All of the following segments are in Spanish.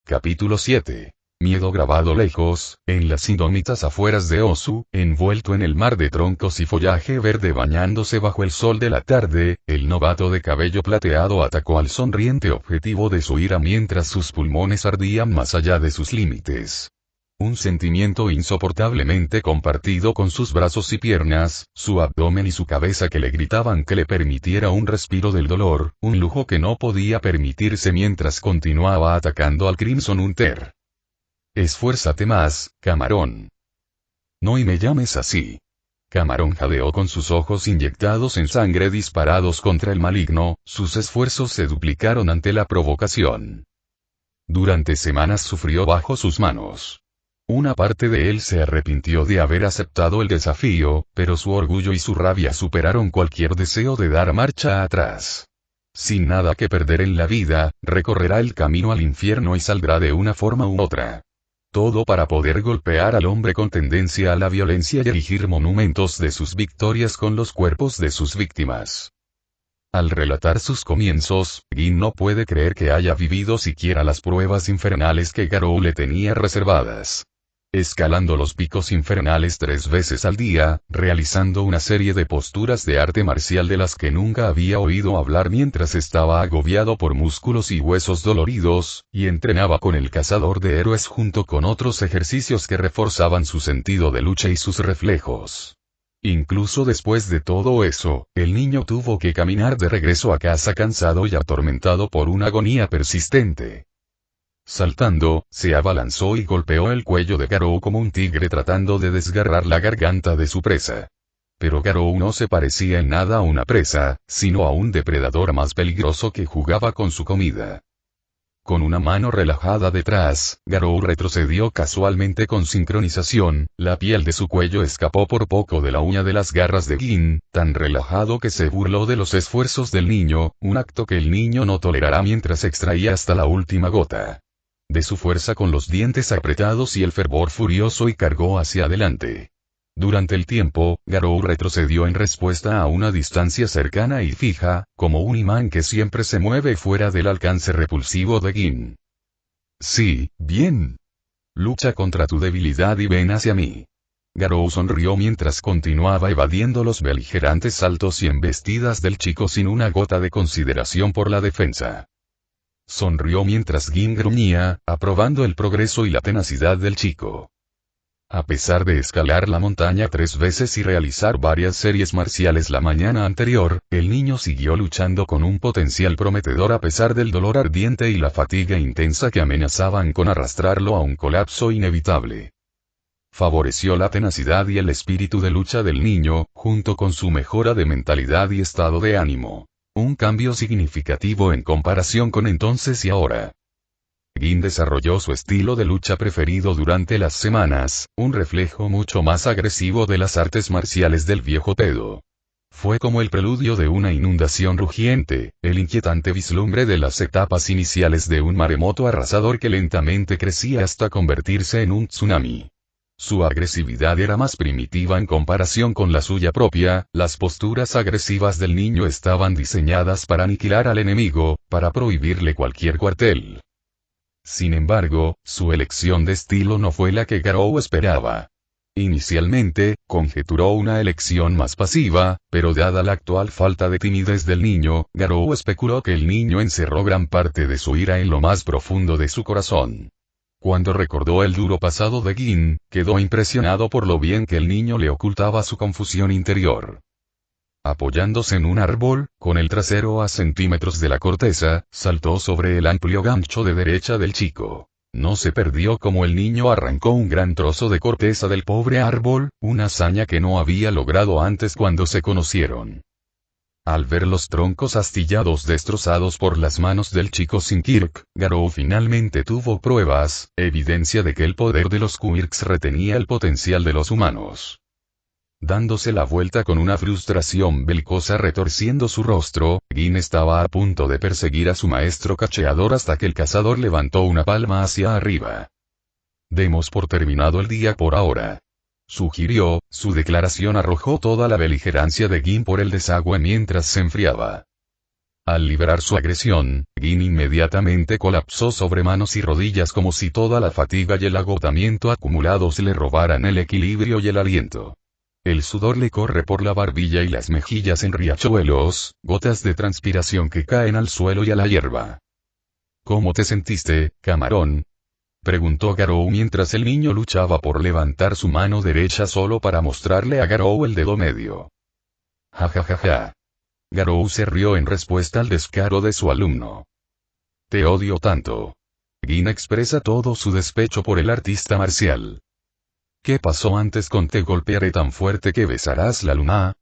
Capítulo 7. Miedo grabado lejos, en las indómitas afueras de Osu, envuelto en el mar de troncos y follaje verde bañándose bajo el sol de la tarde, el novato de cabello plateado atacó al sonriente objetivo de su ira mientras sus pulmones ardían más allá de sus límites. Un sentimiento insoportablemente compartido con sus brazos y piernas, su abdomen y su cabeza que le gritaban que le permitiera un respiro del dolor, un lujo que no podía permitirse mientras continuaba atacando al Crimson Hunter. Esfuérzate más, camarón. No y me llames así. Camarón jadeó con sus ojos inyectados en sangre disparados contra el maligno, sus esfuerzos se duplicaron ante la provocación. Durante semanas sufrió bajo sus manos. Una parte de él se arrepintió de haber aceptado el desafío, pero su orgullo y su rabia superaron cualquier deseo de dar marcha atrás. Sin nada que perder en la vida, recorrerá el camino al infierno y saldrá de una forma u otra. Todo para poder golpear al hombre con tendencia a la violencia y erigir monumentos de sus victorias con los cuerpos de sus víctimas. Al relatar sus comienzos, Gin no puede creer que haya vivido siquiera las pruebas infernales que Garou le tenía reservadas. Escalando los picos infernales 3 veces al día, realizando una serie de posturas de arte marcial de las que nunca había oído hablar mientras estaba agobiado por músculos y huesos doloridos, y entrenaba con el cazador de héroes junto con otros ejercicios que reforzaban su sentido de lucha y sus reflejos. Incluso después de todo eso, el niño tuvo que caminar de regreso a casa cansado y atormentado por una agonía persistente. Saltando, se abalanzó y golpeó el cuello de Garou como un tigre tratando de desgarrar la garganta de su presa. Pero Garou no se parecía en nada a una presa, sino a un depredador más peligroso que jugaba con su comida. Con una mano relajada detrás, Garou retrocedió casualmente con sincronización, la piel de su cuello escapó por poco de la uña de las garras de Gin, tan relajado que se burló de los esfuerzos del niño, un acto que el niño no tolerará mientras extraía hasta la última gota de su fuerza con los dientes apretados y el fervor furioso y cargó hacia adelante. Durante el tiempo, Garou retrocedió en respuesta a una distancia cercana y fija, como un imán que siempre se mueve fuera del alcance repulsivo de Gin. Sí, bien. Lucha contra tu debilidad y ven hacia mí. Garou sonrió mientras continuaba evadiendo los beligerantes saltos y embestidas del chico sin una gota de consideración por la defensa. Sonrió mientras Gin gruñía, aprobando el progreso y la tenacidad del chico. A pesar de escalar la montaña 3 veces y realizar varias series marciales la mañana anterior, el niño siguió luchando con un potencial prometedor a pesar del dolor ardiente y la fatiga intensa que amenazaban con arrastrarlo a un colapso inevitable. Favoreció la tenacidad y el espíritu de lucha del niño, junto con su mejora de mentalidad y estado de ánimo. Un cambio significativo en comparación con entonces y ahora. Gin desarrolló su estilo de lucha preferido durante las semanas, un reflejo mucho más agresivo de las artes marciales del viejo pedo. Fue como el preludio de una inundación rugiente, el inquietante vislumbre de las etapas iniciales de un maremoto arrasador que lentamente crecía hasta convertirse en un tsunami. Su agresividad era más primitiva en comparación con la suya propia, las posturas agresivas del niño estaban diseñadas para aniquilar al enemigo, para prohibirle cualquier cuartel. Sin embargo, su elección de estilo no fue la que Garou esperaba. Inicialmente, conjeturó una elección más pasiva, pero dada la actual falta de timidez del niño, Garou especuló que el niño encerró gran parte de su ira en lo más profundo de su corazón. Cuando recordó el duro pasado de Gin, quedó impresionado por lo bien que el niño le ocultaba su confusión interior. Apoyándose en un árbol, con el trasero a centímetros de la corteza, saltó sobre el amplio gancho de derecha del chico. No se perdió como el niño arrancó un gran trozo de corteza del pobre árbol, una hazaña que no había logrado antes cuando se conocieron. Al ver los troncos astillados destrozados por las manos del chico sin Kirk, Garou finalmente tuvo pruebas, evidencia de que el poder de los Quirks retenía el potencial de los humanos. Dándose la vuelta con una frustración belicosa retorciendo su rostro, Gin estaba a punto de perseguir a su maestro cacheador hasta que el cazador levantó una palma hacia arriba. Demos por terminado el día por ahora. Sugirió, su declaración arrojó toda la beligerancia de Gin por el desagüe mientras se enfriaba. Al liberar su agresión, Gin inmediatamente colapsó sobre manos y rodillas como si toda la fatiga y el agotamiento acumulados le robaran el equilibrio y el aliento. El sudor le corre por la barbilla y las mejillas en riachuelos, gotas de transpiración que caen al suelo y a la hierba. ¿Cómo te sentiste, camarón?, preguntó Garou mientras el niño luchaba por levantar su mano derecha solo para mostrarle a Garou el dedo medio. Ja ja ja ja. Garou se rió en respuesta al descaro de su alumno. Te odio tanto. Gin expresa todo su despecho por el artista marcial. ¿Qué pasó antes con te golpearé tan fuerte que besarás la luna?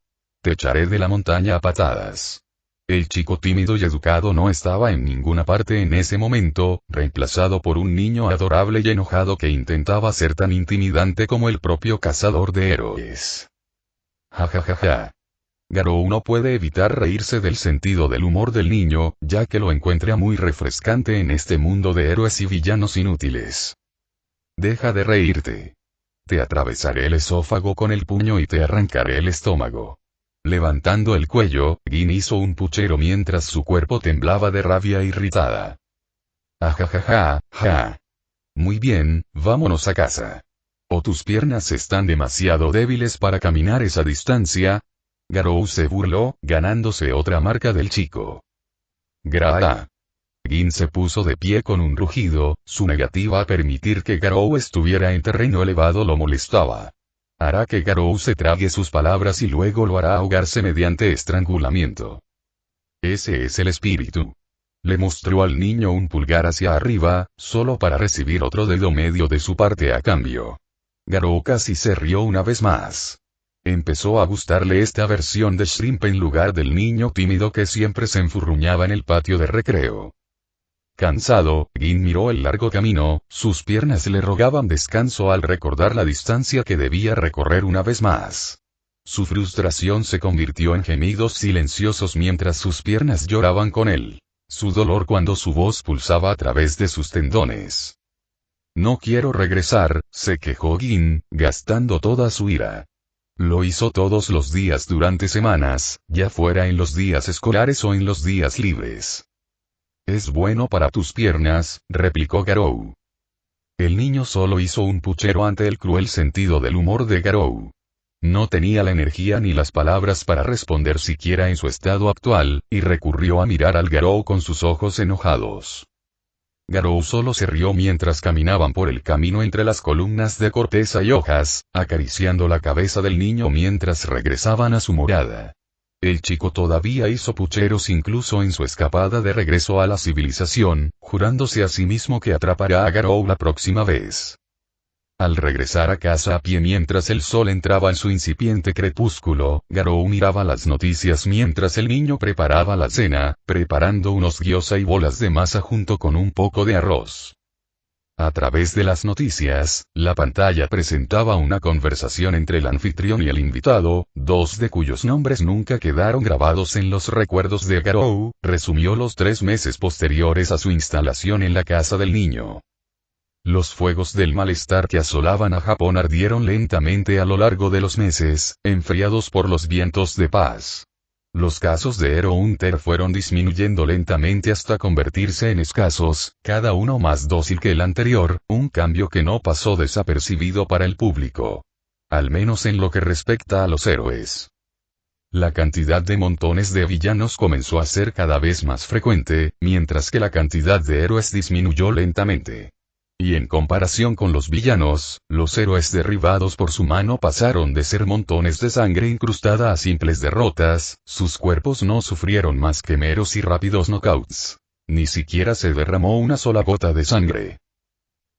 Te echaré de la montaña a patadas. El chico tímido y educado no estaba en ninguna parte en ese momento, reemplazado por un niño adorable y enojado que intentaba ser tan intimidante como el propio cazador de héroes. Ja ja ja ja. Garou no puede evitar reírse del sentido del humor del niño, ya que lo encuentra muy refrescante en este mundo de héroes y villanos inútiles. Deja de reírte. Te atravesaré el esófago con el puño y te arrancaré el estómago. Levantando el cuello, Gin hizo un puchero mientras su cuerpo temblaba de rabia irritada. Ajajaja, ja. Muy bien, vámonos a casa. ¿O tus piernas están demasiado débiles para caminar esa distancia? Garou se burló, ganándose otra marca del chico. Gra. Gin se puso de pie con un rugido, su negativa a permitir que Garou estuviera en terreno elevado lo molestaba. Hará que Garou se trague sus palabras y luego lo hará ahogarse mediante estrangulamiento. Ese es el espíritu. Le mostró al niño un pulgar hacia arriba, solo para recibir otro dedo medio de su parte a cambio. Garou casi se rió una vez más. Empezó a gustarle esta versión de Shrimp en lugar del niño tímido que siempre se enfurruñaba en el patio de recreo. Cansado, Gin miró el largo camino, sus piernas le rogaban descanso al recordar la distancia que debía recorrer una vez más. Su frustración se convirtió en gemidos silenciosos mientras sus piernas lloraban con él. Su dolor cuando su voz pulsaba a través de sus tendones. No quiero regresar, se quejó Gin, gastando toda su ira. Lo hizo todos los días durante semanas, ya fuera en los días escolares o en los días libres. Es bueno para tus piernas, replicó Garou. El niño solo hizo un puchero ante el cruel sentido del humor de Garou. No tenía la energía ni las palabras para responder siquiera en su estado actual, y recurrió a mirar al Garou con sus ojos enojados. Garou solo se rió mientras caminaban por el camino entre las columnas de corteza y hojas, acariciando la cabeza del niño mientras regresaban a su morada. El chico todavía hizo pucheros incluso en su escapada de regreso a la civilización, jurándose a sí mismo que atrapará a Garou la próxima vez. Al regresar a casa a pie mientras el sol entraba en su incipiente crepúsculo, Garou miraba las noticias mientras el niño preparaba la cena, preparando unos gyoza y bolas de masa junto con un poco de arroz. A través de las noticias, la pantalla presentaba una conversación entre el anfitrión y el invitado, dos de cuyos nombres nunca quedaron grabados en los recuerdos de Garou, resumió los 3 meses posteriores a su instalación en la casa del niño. Los fuegos del malestar que asolaban a Japón ardieron lentamente a lo largo de los meses, enfriados por los vientos de paz. Los casos de Hero Hunter fueron disminuyendo lentamente hasta convertirse en escasos, cada uno más dócil que el anterior, un cambio que no pasó desapercibido para el público. Al menos en lo que respecta a los héroes. La cantidad de montones de villanos comenzó a ser cada vez más frecuente, mientras que la cantidad de héroes disminuyó lentamente. Y en comparación con los villanos, los héroes derribados por su mano pasaron de ser montones de sangre incrustada a simples derrotas, sus cuerpos no sufrieron más que meros y rápidos knockouts. Ni siquiera se derramó una sola gota de sangre.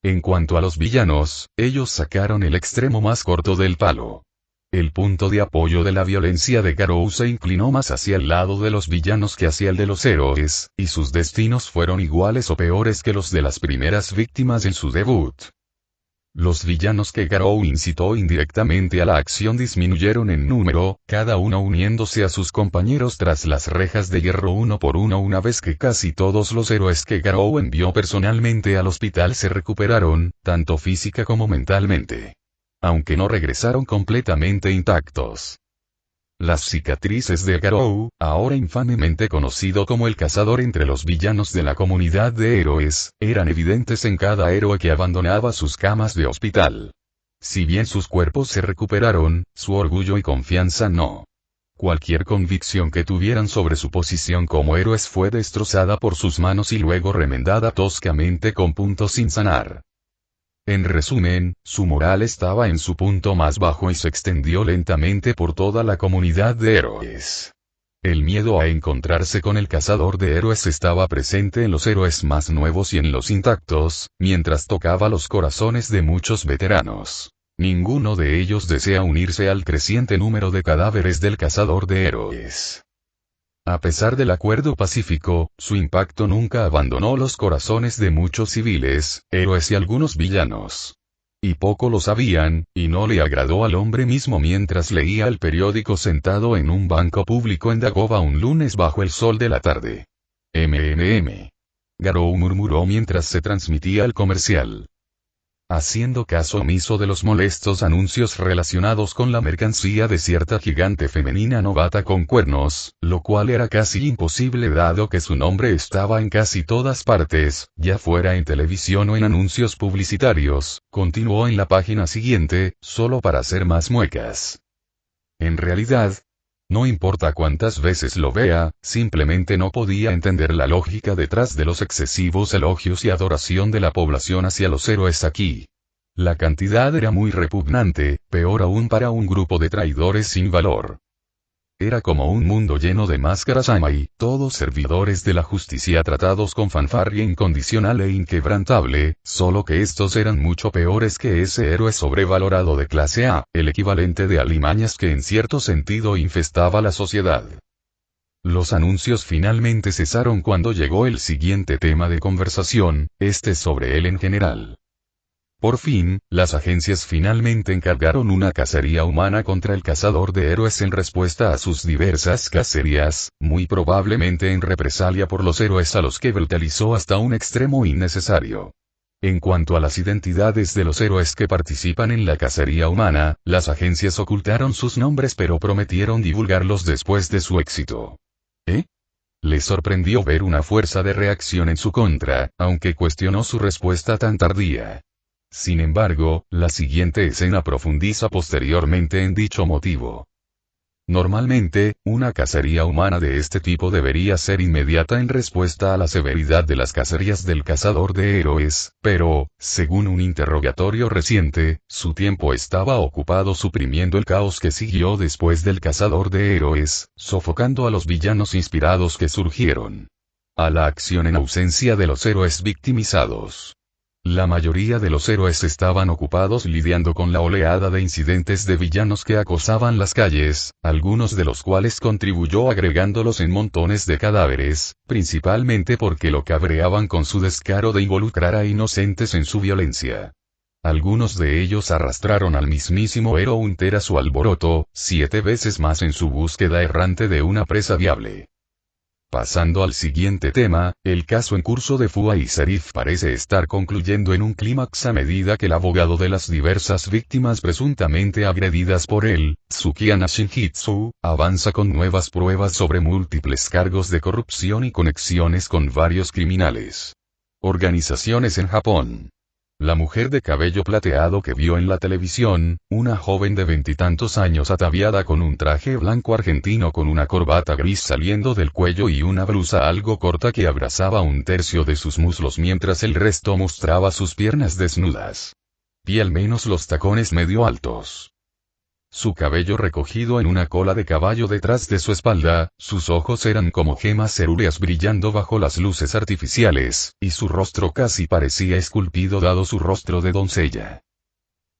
En cuanto a los villanos, ellos sacaron el extremo más corto del palo. El punto de apoyo de la violencia de Garou se inclinó más hacia el lado de los villanos que hacia el de los héroes, y sus destinos fueron iguales o peores que los de las primeras víctimas en su debut. Los villanos que Garou incitó indirectamente a la acción disminuyeron en número, cada uno uniéndose a sus compañeros tras las rejas de hierro uno por uno una vez que casi todos los héroes que Garou envió personalmente al hospital se recuperaron, tanto física como mentalmente. Aunque no regresaron completamente intactos. Las cicatrices de Garou, ahora infamemente conocido como el cazador entre los villanos de la comunidad de héroes, eran evidentes en cada héroe que abandonaba sus camas de hospital. Si bien sus cuerpos se recuperaron, su orgullo y confianza no. Cualquier convicción que tuvieran sobre su posición como héroes fue destrozada por sus manos y luego remendada toscamente con puntos sin sanar. En resumen, su moral estaba en su punto más bajo y se extendió lentamente por toda la comunidad de héroes. El miedo a encontrarse con el cazador de héroes estaba presente en los héroes más nuevos y en los intactos, mientras tocaba los corazones de muchos veteranos. Ninguno de ellos desea unirse al creciente número de cadáveres del cazador de héroes. A pesar del acuerdo pacífico, su impacto nunca abandonó los corazones de muchos civiles, héroes y algunos villanos. Y poco lo sabían, y no le agradó al hombre mismo mientras leía el periódico sentado en un banco público en Dagoba un lunes bajo el sol de la tarde. Garou murmuró mientras se transmitía el comercial. Haciendo caso omiso de los molestos anuncios relacionados con la mercancía de cierta gigante femenina novata con cuernos, lo cual era casi imposible dado que su nombre estaba en casi todas partes, ya fuera en televisión o en anuncios publicitarios, continuó en la página siguiente, solo para hacer más muecas. En realidad, no importa cuántas veces lo vea, simplemente no podía entender la lógica detrás de los excesivos elogios y adoración de la población hacia los héroes aquí. La cantidad era muy repugnante, peor aún para un grupo de traidores sin valor. Era como un mundo lleno de máscaras Amai, todos servidores de la justicia tratados con fanfarria incondicional e inquebrantable, solo que estos eran mucho peores que ese héroe sobrevalorado de clase A, el equivalente de alimañas que en cierto sentido infestaba la sociedad. Los anuncios finalmente cesaron cuando llegó el siguiente tema de conversación, sobre él en general. Por fin, las agencias finalmente encargaron una cacería humana contra el cazador de héroes en respuesta a sus diversas cacerías, muy probablemente en represalia por los héroes a los que brutalizó hasta un extremo innecesario. En cuanto a las identidades de los héroes que participan en la cacería humana, las agencias ocultaron sus nombres pero prometieron divulgarlos después de su éxito. Le sorprendió ver una fuerza de reacción en su contra, aunque cuestionó su respuesta tan tardía. Sin embargo, la siguiente escena profundiza posteriormente en dicho motivo. Normalmente, una cacería humana de este tipo debería ser inmediata en respuesta a la severidad de las cacerías del cazador de héroes, pero, según un interrogatorio reciente, su tiempo estaba ocupado suprimiendo el caos que siguió después del cazador de héroes, sofocando a los villanos inspirados que surgieron. A la acción en ausencia de los héroes victimizados. La mayoría de los héroes estaban ocupados lidiando con la oleada de incidentes de villanos que acosaban las calles, algunos de los cuales contribuyó agregándolos en montones de cadáveres, principalmente porque lo cabreaban con su descaro de involucrar a inocentes en su violencia. Algunos de ellos arrastraron al mismísimo héroe Hunter a su alboroto, 7 veces más en su búsqueda errante de una presa viable. Pasando al siguiente tema, el caso en curso de Fua y Serif parece estar concluyendo en un clímax a medida que el abogado de las diversas víctimas presuntamente agredidas por él, Tsukiyama Shinjitsu, avanza con nuevas pruebas sobre múltiples cargos de corrupción y conexiones con varios criminales. Organizaciones en Japón. La mujer de cabello plateado que vio en la televisión, una joven de 20 y tantos años ataviada con un traje blanco argentino con una corbata gris saliendo del cuello y una blusa algo corta que abrazaba un tercio de sus muslos mientras el resto mostraba sus piernas desnudas. Y al menos los tacones medio altos. Su cabello recogido en una cola de caballo detrás de su espalda, sus ojos eran como gemas cerúleas brillando bajo las luces artificiales, y su rostro casi parecía esculpido dado su rostro de doncella.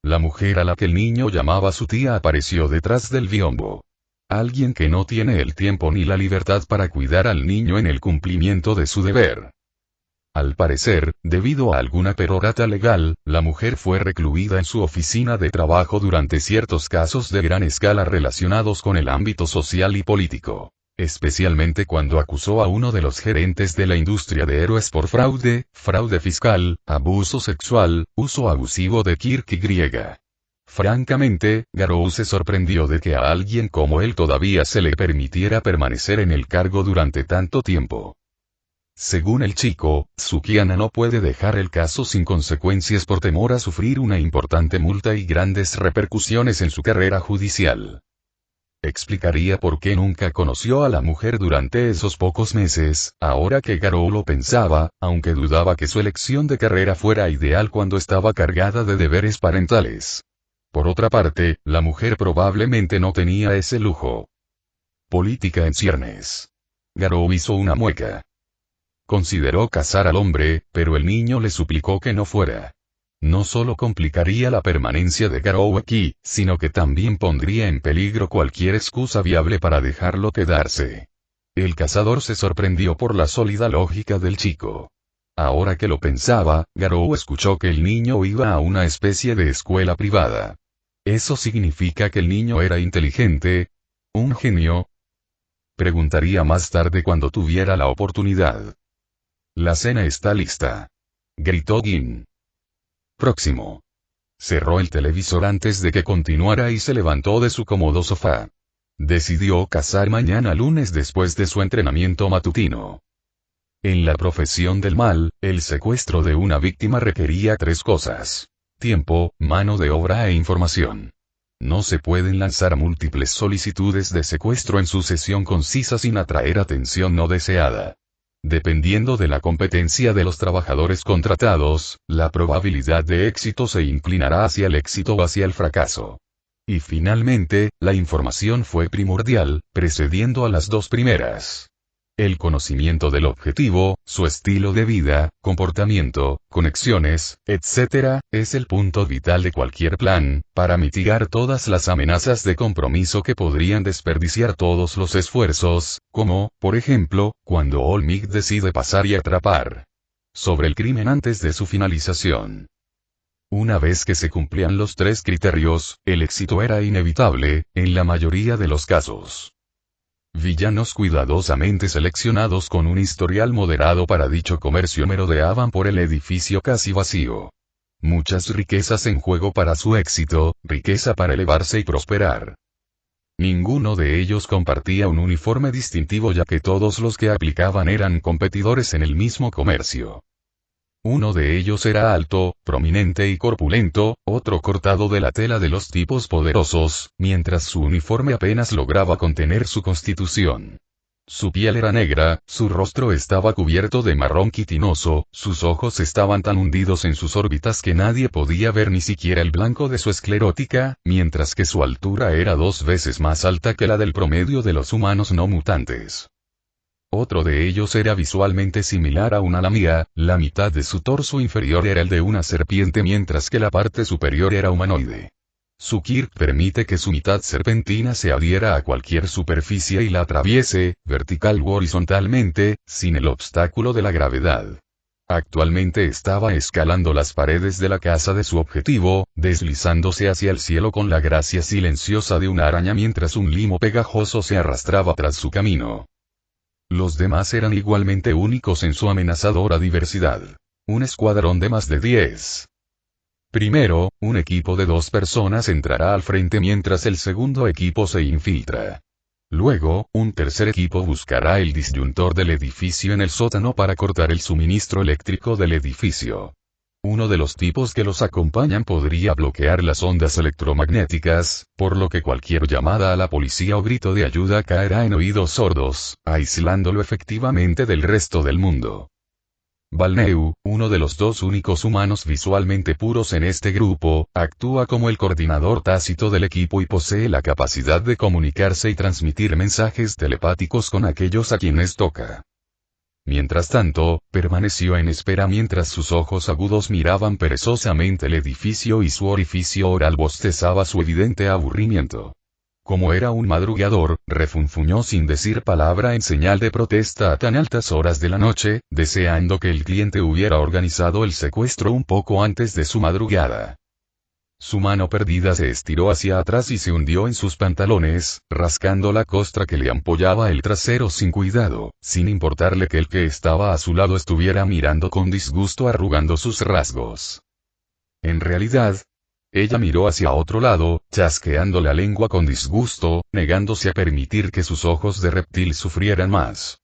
La mujer a la que el niño llamaba su tía apareció detrás del biombo. Alguien que no tiene el tiempo ni la libertad para cuidar al niño en el cumplimiento de su deber. Al parecer, debido a alguna perorata legal, la mujer fue recluida en su oficina de trabajo durante ciertos casos de gran escala relacionados con el ámbito social y político. Especialmente cuando acusó a uno de los gerentes de la industria de héroes por fraude fiscal, abuso sexual, uso abusivo de Kirk y griega. Francamente, Garou se sorprendió de que a alguien como él todavía se le permitiera permanecer en el cargo durante tanto tiempo. Según el chico, Sukiana no puede dejar el caso sin consecuencias por temor a sufrir una importante multa y grandes repercusiones en su carrera judicial. Explicaría por qué nunca conoció a la mujer durante esos pocos meses, ahora que Garou lo pensaba, aunque dudaba que su elección de carrera fuera ideal cuando estaba cargada de deberes parentales. Por otra parte, la mujer probablemente no tenía ese lujo. Política en ciernes. Garou hizo una mueca. Consideró casar al hombre, pero el niño le suplicó que no fuera. No solo complicaría la permanencia de Garou aquí, sino que también pondría en peligro cualquier excusa viable para dejarlo quedarse. El cazador se sorprendió por la sólida lógica del chico. Ahora que lo pensaba, Garou escuchó que el niño iba a una especie de escuela privada. ¿Eso significa que el niño era inteligente? ¿Un genio? Preguntaría más tarde cuando tuviera la oportunidad. La cena está lista, gritó Gin. Próximo. Cerró el televisor antes de que continuara y se levantó de su cómodo sofá. Decidió cazar mañana lunes después de su entrenamiento matutino. En la profesión del mal, el secuestro de una víctima requería 3 cosas: tiempo, mano de obra e información. No se pueden lanzar múltiples solicitudes de secuestro en sucesión concisa sin atraer atención no deseada. Dependiendo de la competencia de los trabajadores contratados, la probabilidad de éxito se inclinará hacia el éxito o hacia el fracaso. Y finalmente, la información fue primordial, precediendo a las 2 primeras. El conocimiento del objetivo, su estilo de vida, comportamiento, conexiones, etc., es el punto vital de cualquier plan, para mitigar todas las amenazas de compromiso que podrían desperdiciar todos los esfuerzos, como, por ejemplo, cuando Olmec decide pasar y atrapar sobre el crimen antes de su finalización. Una vez que se cumplían los 3 criterios, el éxito era inevitable, en la mayoría de los casos. Villanos cuidadosamente seleccionados con un historial moderado para dicho comercio merodeaban por el edificio casi vacío. Muchas riquezas en juego para su éxito, riqueza para elevarse y prosperar. Ninguno de ellos compartía un uniforme distintivo ya que todos los que aplicaban eran competidores en el mismo comercio. Uno de ellos era alto, prominente y corpulento, otro cortado de la tela de los tipos poderosos, mientras su uniforme apenas lograba contener su constitución. Su piel era negra, su rostro estaba cubierto de marrón quitinoso, sus ojos estaban tan hundidos en sus órbitas que nadie podía ver ni siquiera el blanco de su esclerótica, mientras que su altura era 2 veces más alta que la del promedio de los humanos no mutantes. Otro de ellos era visualmente similar a una lamia, la mitad de su torso inferior era el de una serpiente mientras que la parte superior era humanoide. Su Kirk permite que su mitad serpentina se adhiera a cualquier superficie y la atraviese, vertical u horizontalmente, sin el obstáculo de la gravedad. Actualmente estaba escalando las paredes de la casa de su objetivo, deslizándose hacia el cielo con la gracia silenciosa de una araña mientras un limo pegajoso se arrastraba tras su camino. Los demás eran igualmente únicos en su amenazadora diversidad. Un escuadrón de más de 10. Primero, un equipo de 2 personas entrará al frente mientras el segundo equipo se infiltra. Luego, un tercer equipo buscará el disyuntor del edificio en el sótano para cortar el suministro eléctrico del edificio. Uno de los tipos que los acompañan podría bloquear las ondas electromagnéticas, por lo que cualquier llamada a la policía o grito de ayuda caerá en oídos sordos, aislándolo efectivamente del resto del mundo. Balneu, uno de los 2 únicos humanos visualmente puros en este grupo, actúa como el coordinador tácito del equipo y posee la capacidad de comunicarse y transmitir mensajes telepáticos con aquellos a quienes toca. Mientras tanto, permaneció en espera mientras sus ojos agudos miraban perezosamente el edificio y su orificio oral bostezaba su evidente aburrimiento. Como era un madrugador, refunfuñó sin decir palabra en señal de protesta a tan altas horas de la noche, deseando que el cliente hubiera organizado el secuestro un poco antes de su madrugada. Su mano perdida se estiró hacia atrás y se hundió en sus pantalones, rascando la costra que le ampollaba el trasero sin cuidado, sin importarle que el que estaba a su lado estuviera mirando con disgusto arrugando sus rasgos. En realidad, Ella miró hacia otro lado, chasqueando la lengua con disgusto, negándose a permitir que sus ojos de reptil sufrieran más.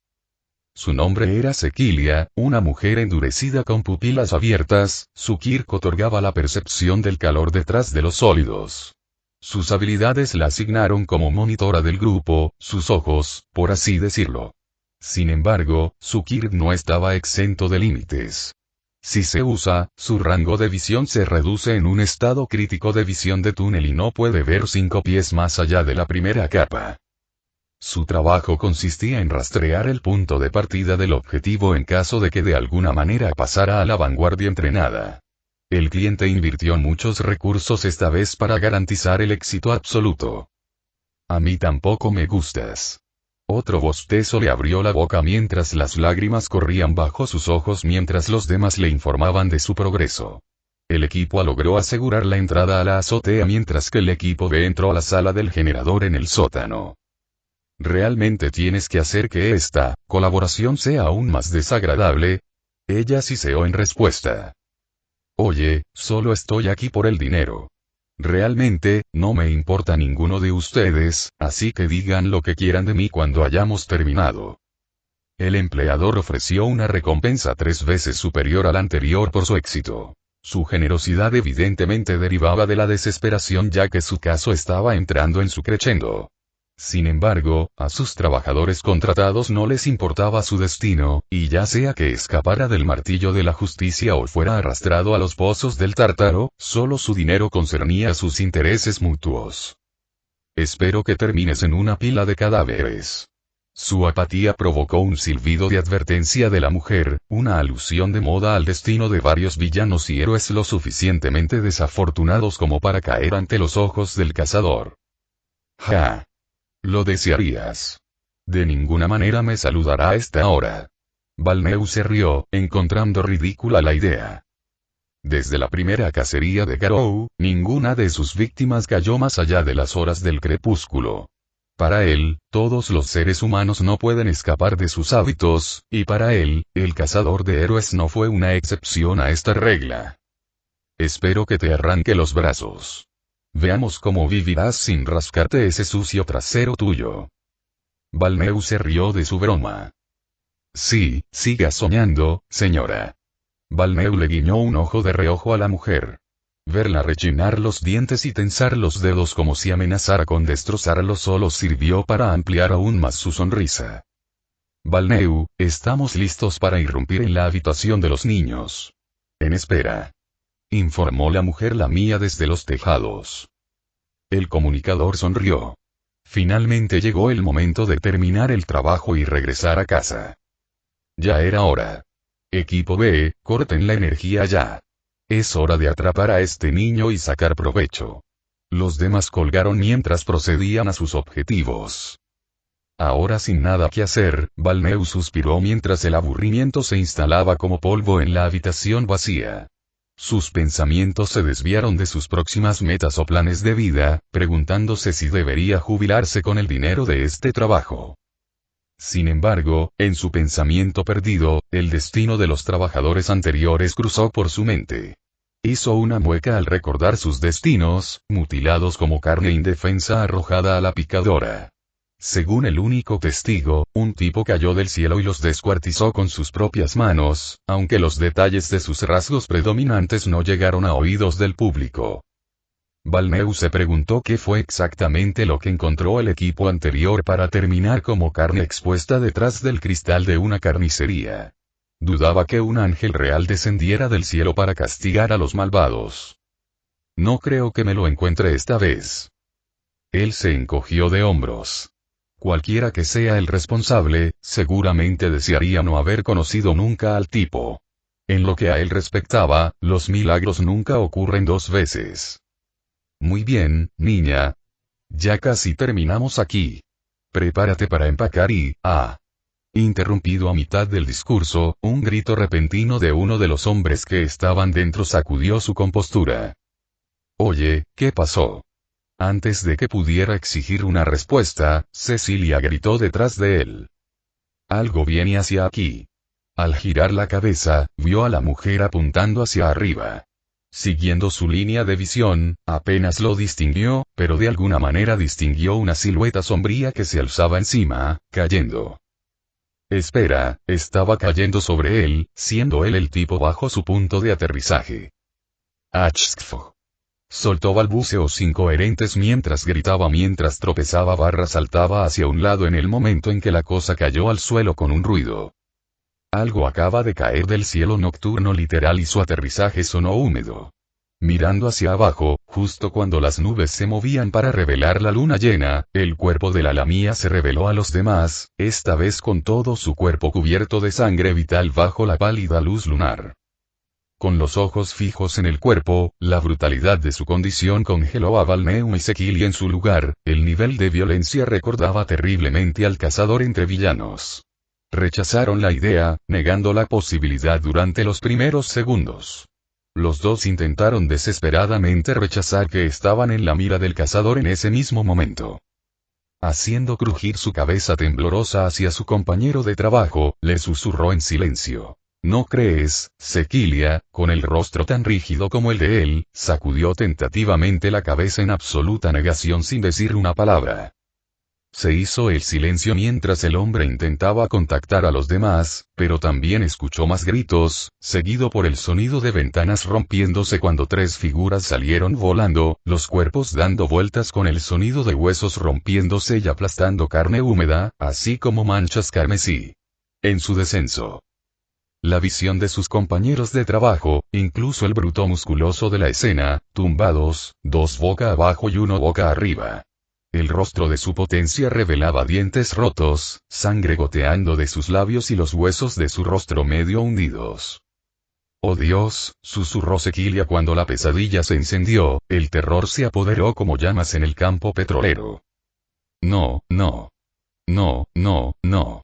Su nombre era Sequilia, una mujer endurecida con pupilas abiertas, su Kirk otorgaba la percepción del calor detrás de los sólidos. Sus habilidades la asignaron como monitora del grupo, sus ojos, por así decirlo. Sin embargo, su Kirk no estaba exento de límites. Si se usa, su rango de visión se reduce en un estado crítico de visión de túnel y no puede ver 5 pies más allá de la primera capa. Su trabajo consistía en rastrear el punto de partida del objetivo en caso de que de alguna manera pasara a la vanguardia entrenada. El cliente invirtió muchos recursos esta vez para garantizar el éxito absoluto. A mí tampoco me gustas. Otro bostezo le abrió la boca mientras las lágrimas corrían bajo sus ojos mientras los demás le informaban de su progreso. El equipo A logró asegurar la entrada a la azotea mientras que el equipo B entró a la sala del generador en el sótano. ¿Realmente tienes que hacer que esta colaboración sea aún más desagradable? Ella siseó en respuesta. Oye, solo estoy aquí por el dinero. Realmente, no me importa ninguno de ustedes, así que digan lo que quieran de mí cuando hayamos terminado. El empleador ofreció una recompensa 3 veces superior a la anterior por su éxito. Su generosidad evidentemente derivaba de la desesperación ya que su caso estaba entrando en su crescendo. Sin embargo, a sus trabajadores contratados no les importaba su destino, y ya sea que escapara del martillo de la justicia o fuera arrastrado a los pozos del tártaro, solo su dinero concernía sus intereses mutuos. Espero que termines en una pila de cadáveres. Su apatía provocó un silbido de advertencia de la mujer, una alusión de moda al destino de varios villanos y héroes lo suficientemente desafortunados como para caer ante los ojos del cazador. ¡Ja! Lo desearías. De ninguna manera me saludará a esta hora. Balneu se rió, encontrando ridícula la idea. Desde la primera cacería de Garou, ninguna de sus víctimas cayó más allá de las horas del crepúsculo. Para él, todos los seres humanos no pueden escapar de sus hábitos, y para él, el cazador de héroes no fue una excepción a esta regla. Espero que te arranque los brazos. Veamos cómo vivirás sin rascarte ese sucio trasero tuyo. Balneu se rió de su broma. Sí, siga soñando, señora. Balneu le guiñó un ojo de reojo a la mujer. Verla rechinar los dientes y tensar los dedos como si amenazara con destrozarlo solo sirvió para ampliar aún más su sonrisa. Balneu, estamos listos para irrumpir en la habitación de los niños. En espera. Informó la mujer lamía desde los tejados. El comunicador sonrió. Finalmente llegó el momento de terminar el trabajo y regresar a casa. Ya era hora. Equipo B, corten la energía ya. Es hora de atrapar a este niño y sacar provecho. Los demás colgaron mientras procedían a sus objetivos. Ahora sin nada que hacer, Balneu suspiró mientras el aburrimiento se instalaba como polvo en la habitación vacía. Sus pensamientos se desviaron de sus próximas metas o planes de vida, preguntándose si debería jubilarse con el dinero de este trabajo. Sin embargo, en su pensamiento perdido, el destino de los trabajadores anteriores cruzó por su mente. Hizo una mueca al recordar sus destinos, mutilados como carne indefensa arrojada a la picadora. Según el único testigo, un tipo cayó del cielo y los descuartizó con sus propias manos, aunque los detalles de sus rasgos predominantes no llegaron a oídos del público. Balneu se preguntó qué fue exactamente lo que encontró el equipo anterior para terminar como carne expuesta detrás del cristal de una carnicería. Dudaba que un ángel real descendiera del cielo para castigar a los malvados. No creo que me lo encuentre esta vez. Él se encogió de hombros. Cualquiera que sea el responsable, seguramente desearía no haber conocido nunca al tipo. En lo que a él respectaba, los milagros nunca ocurren 2 veces. Muy bien, niña. Ya casi terminamos aquí. Prepárate para empacar y, interrumpido a mitad del discurso, un grito repentino de uno de los hombres que estaban dentro sacudió su compostura. Oye, ¿qué pasó? Antes de que pudiera exigir una respuesta, Cecilia gritó detrás de él. Algo viene hacia aquí. Al girar la cabeza, vio a la mujer apuntando hacia arriba. Siguiendo su línea de visión, apenas lo distinguió, pero de alguna manera distinguió una silueta sombría que se alzaba encima, cayendo. Espera, estaba cayendo sobre él, siendo él el tipo bajo su punto de aterrizaje. Achskfo. Soltó balbuceos incoherentes mientras gritaba, mientras tropezaba barra saltaba hacia un lado en el momento en que la cosa cayó al suelo con un ruido. Algo acaba de caer del cielo nocturno literal y su aterrizaje sonó húmedo. Mirando hacia abajo, justo cuando las nubes se movían para revelar la luna llena, el cuerpo de la lamía se reveló a los demás, esta vez con todo su cuerpo cubierto de sangre vital bajo la pálida luz lunar. Con los ojos fijos en el cuerpo, la brutalidad de su condición congeló a Balneu y Sequili en su lugar, el nivel de violencia recordaba terriblemente al cazador entre villanos. Rechazaron la idea, negando la posibilidad durante los primeros segundos. Los dos intentaron desesperadamente rechazar que estaban en la mira del cazador en ese mismo momento. Haciendo crujir su cabeza temblorosa hacia su compañero de trabajo, le susurró en silencio. ¿No crees, Sequilia? Con el rostro tan rígido como el de él, sacudió tentativamente la cabeza en absoluta negación sin decir una palabra. Se hizo el silencio mientras el hombre intentaba contactar a los demás, pero también escuchó más gritos, seguido por el sonido de ventanas rompiéndose cuando tres figuras salieron volando, los cuerpos dando vueltas con el sonido de huesos rompiéndose y aplastando carne húmeda, así como manchas carmesí. En su descenso. La visión de sus compañeros de trabajo, incluso el bruto musculoso de la escena, tumbados, dos boca abajo y uno boca arriba. El rostro de su potencia revelaba dientes rotos, sangre goteando de sus labios y los huesos de su rostro medio hundidos. «Oh Dios», susurró Sequilia cuando la pesadilla se encendió, el terror se apoderó como llamas en el campo petrolero. «No, no. No, no, no.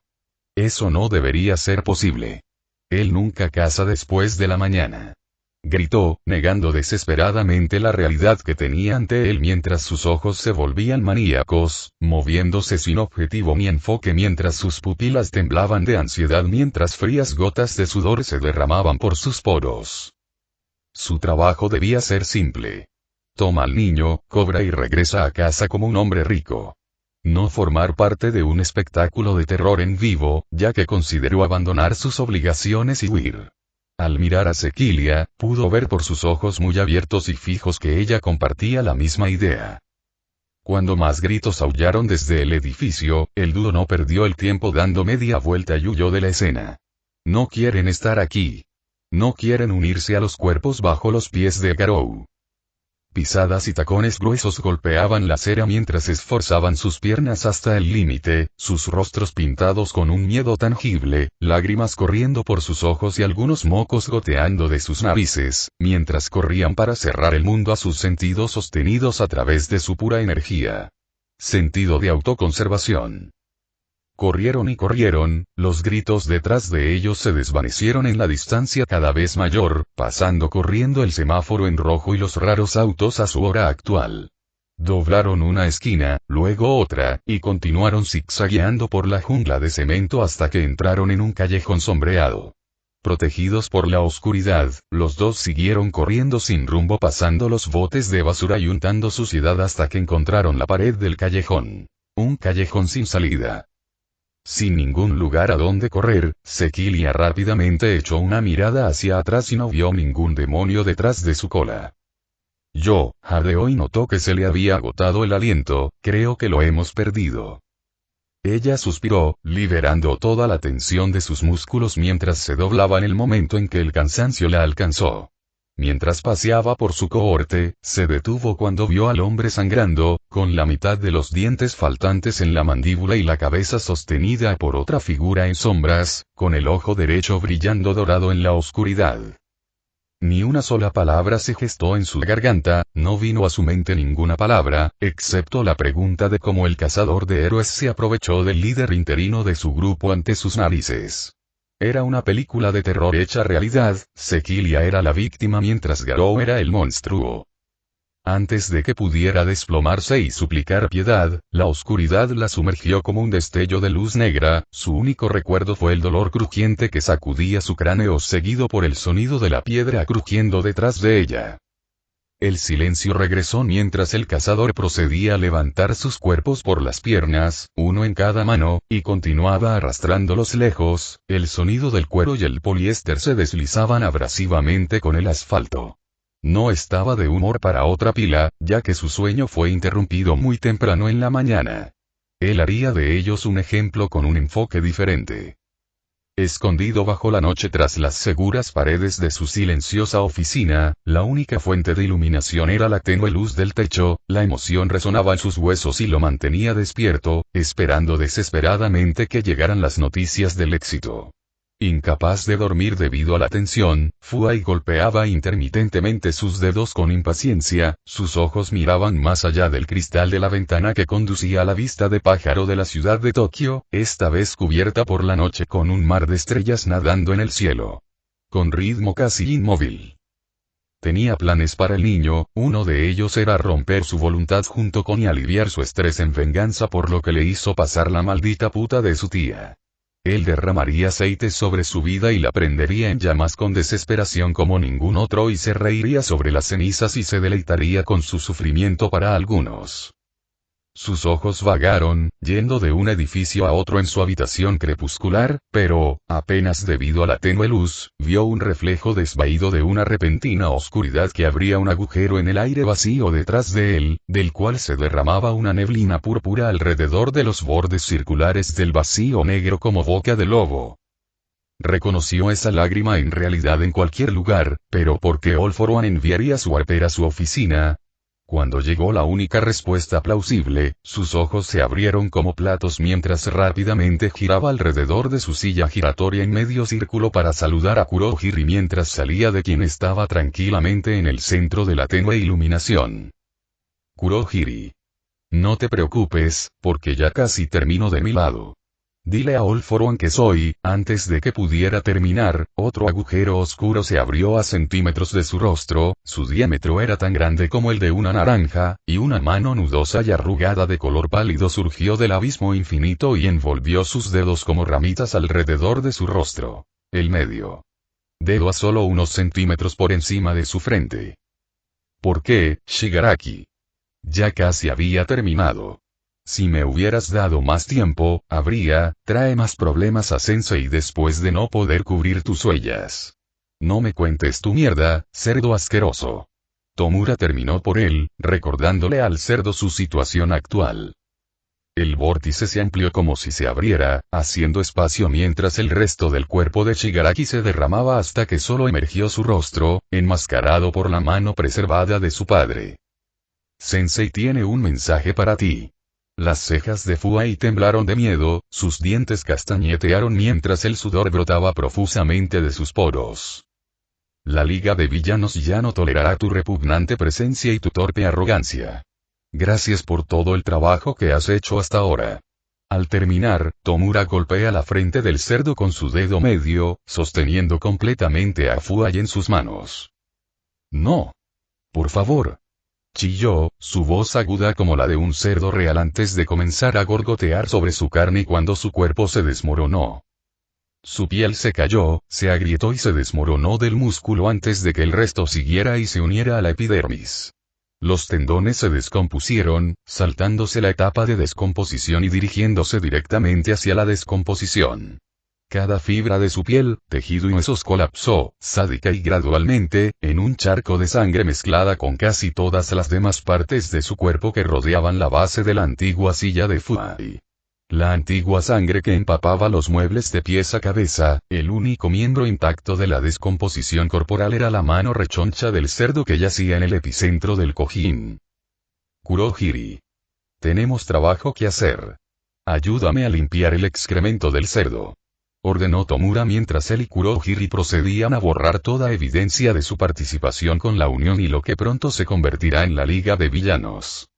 Eso no debería ser posible. Él nunca caza después de la mañana», gritó, negando desesperadamente la realidad que tenía ante él mientras sus ojos se volvían maníacos, moviéndose sin objetivo ni enfoque mientras sus pupilas temblaban de ansiedad mientras frías gotas de sudor se derramaban por sus poros. Su trabajo debía ser simple. Toma al niño, cobra y regresa a casa como un hombre rico. No formar parte de un espectáculo de terror en vivo, ya que consideró abandonar sus obligaciones y huir. Al mirar a Sequilia, pudo ver por sus ojos muy abiertos y fijos que ella compartía la misma idea. Cuando más gritos aullaron desde el edificio, el dúo no perdió el tiempo dando media vuelta y huyó de la escena. No quieren estar aquí. No quieren unirse a los cuerpos bajo los pies de Garou. Pisadas y tacones gruesos golpeaban la acera mientras esforzaban sus piernas hasta el límite, sus rostros pintados con un miedo tangible, lágrimas corriendo por sus ojos y algunos mocos goteando de sus narices, mientras corrían para cerrar el mundo a sus sentidos sostenidos a través de su pura energía. Sentido de autoconservación. Corrieron y corrieron, los gritos detrás de ellos se desvanecieron en la distancia cada vez mayor, pasando corriendo el semáforo en rojo y los raros autos a su hora actual. Doblaron una esquina, luego otra, y continuaron zigzagueando por la jungla de cemento hasta que entraron en un callejón sombreado. Protegidos por la oscuridad, los dos siguieron corriendo sin rumbo pasando los botes de basura y untando suciedad hasta que encontraron la pared del callejón. Un callejón sin salida. Sin ningún lugar a donde correr, Sequilia rápidamente echó una mirada hacia atrás y no vio ningún demonio detrás de su cola. jadeó y notó que se le había agotado el aliento, creo que lo hemos perdido. Ella suspiró, liberando toda la tensión de sus músculos mientras se doblaba en el momento en que el cansancio la alcanzó. Mientras paseaba por su cohorte, se detuvo cuando vio al hombre sangrando, con la mitad de los dientes faltantes en la mandíbula y la cabeza sostenida por otra figura en sombras, con el ojo derecho brillando dorado en la oscuridad. Ni una sola palabra se gestó en su garganta, no vino a su mente ninguna palabra, excepto la pregunta de cómo el cazador de héroes se aprovechó del líder interino de su grupo ante sus narices. Era una película de terror hecha realidad, Sequilia era la víctima mientras Garou era el monstruo. Antes de que pudiera desplomarse y suplicar piedad, la oscuridad la sumergió como un destello de luz negra, su único recuerdo fue el dolor crujiente que sacudía su cráneo seguido por el sonido de la piedra crujiendo detrás de ella. El silencio regresó mientras el cazador procedía a levantar sus cuerpos por las piernas, uno en cada mano, y continuaba arrastrándolos lejos, el sonido del cuero y el poliéster se deslizaban abrasivamente con el asfalto. No estaba de humor para otra pila, ya que su sueño fue interrumpido muy temprano en la mañana. Él haría de ellos un ejemplo con un enfoque diferente. Escondido bajo la noche tras las seguras paredes de su silenciosa oficina, la única fuente de iluminación era la tenue luz del techo, la emoción resonaba en sus huesos y lo mantenía despierto, esperando desesperadamente que llegaran las noticias del éxito. Incapaz de dormir debido a la tensión, Fuai golpeaba intermitentemente sus dedos con impaciencia, sus ojos miraban más allá del cristal de la ventana que conducía a la vista de pájaro de la ciudad de Tokio, esta vez cubierta por la noche con un mar de estrellas nadando en el cielo. Con ritmo casi inmóvil. Tenía planes para el niño, uno de ellos era romper su voluntad junto con y aliviar su estrés en venganza por lo que le hizo pasar la maldita puta de su tía. Él derramaría aceite sobre su vida y la prendería en llamas con desesperación como ningún otro y se reiría sobre las cenizas y se deleitaría con su sufrimiento para algunos. Sus ojos vagaron, yendo de un edificio a otro en su habitación crepuscular, pero, apenas debido a la tenue luz, vio un reflejo desvaído de una repentina oscuridad que abría un agujero en el aire vacío detrás de él, del cual se derramaba una neblina púrpura alrededor de los bordes circulares del vacío negro como boca de lobo. Reconoció esa lágrima en realidad en cualquier lugar, pero ¿por qué All For One enviaría su arpera a su oficina? Cuando llegó la única respuesta plausible, sus ojos se abrieron como platos mientras rápidamente giraba alrededor de su silla giratoria en medio círculo para saludar a Kurohiri mientras salía de quien estaba tranquilamente en el centro de la tenue iluminación. Kurohiri. No te preocupes, porque ya casi termino de mi lado. Dile a All For One que soy, antes de que pudiera terminar, otro agujero oscuro se abrió a centímetros de su rostro, su diámetro era tan grande como el de una naranja, y una mano nudosa y arrugada de color pálido surgió del abismo infinito y envolvió sus dedos como ramitas alrededor de su rostro. El medio dedo a solo unos centímetros por encima de su frente. ¿Por qué, Shigaraki? Ya casi había terminado. Si me hubieras dado más tiempo, trae más problemas a Sensei después de no poder cubrir tus huellas. No me cuentes tu mierda, cerdo asqueroso. Tomura terminó por él, recordándole al cerdo su situación actual. El vórtice se amplió como si se abriera, haciendo espacio mientras el resto del cuerpo de Shigaraki se derramaba hasta que solo emergió su rostro, enmascarado por la mano preservada de su padre. Sensei tiene un mensaje para ti. Las cejas de Fuai temblaron de miedo, sus dientes castañetearon mientras el sudor brotaba profusamente de sus poros. La Liga de Villanos ya no tolerará tu repugnante presencia y tu torpe arrogancia. Gracias por todo el trabajo que has hecho hasta ahora. Al terminar, Tomura golpea la frente del cerdo con su dedo medio, sosteniendo completamente a Fuai en sus manos. No. Por favor. Chilló, su voz aguda como la de un cerdo real antes de comenzar a gorgotear sobre su carne cuando su cuerpo se desmoronó. Su piel se cayó, se agrietó y se desmoronó del músculo antes de que el resto siguiera y se uniera a la epidermis. Los tendones se descompusieron, saltándose la etapa de descomposición y dirigiéndose directamente hacia la descomposición. Cada fibra de su piel, tejido y huesos colapsó, sádica y gradualmente, en un charco de sangre mezclada con casi todas las demás partes de su cuerpo que rodeaban la base de la antigua silla de Fuai. La antigua sangre que empapaba los muebles de pies a cabeza, el único miembro intacto de la descomposición corporal era la mano rechoncha del cerdo que yacía en el epicentro del cojín. Kurohiri. Tenemos trabajo que hacer. Ayúdame a limpiar el excremento del cerdo. Ordenó Tomura mientras él y Kurohiri procedían a borrar toda evidencia de su participación con la Unión y lo que pronto se convertirá en la Liga de Villanos.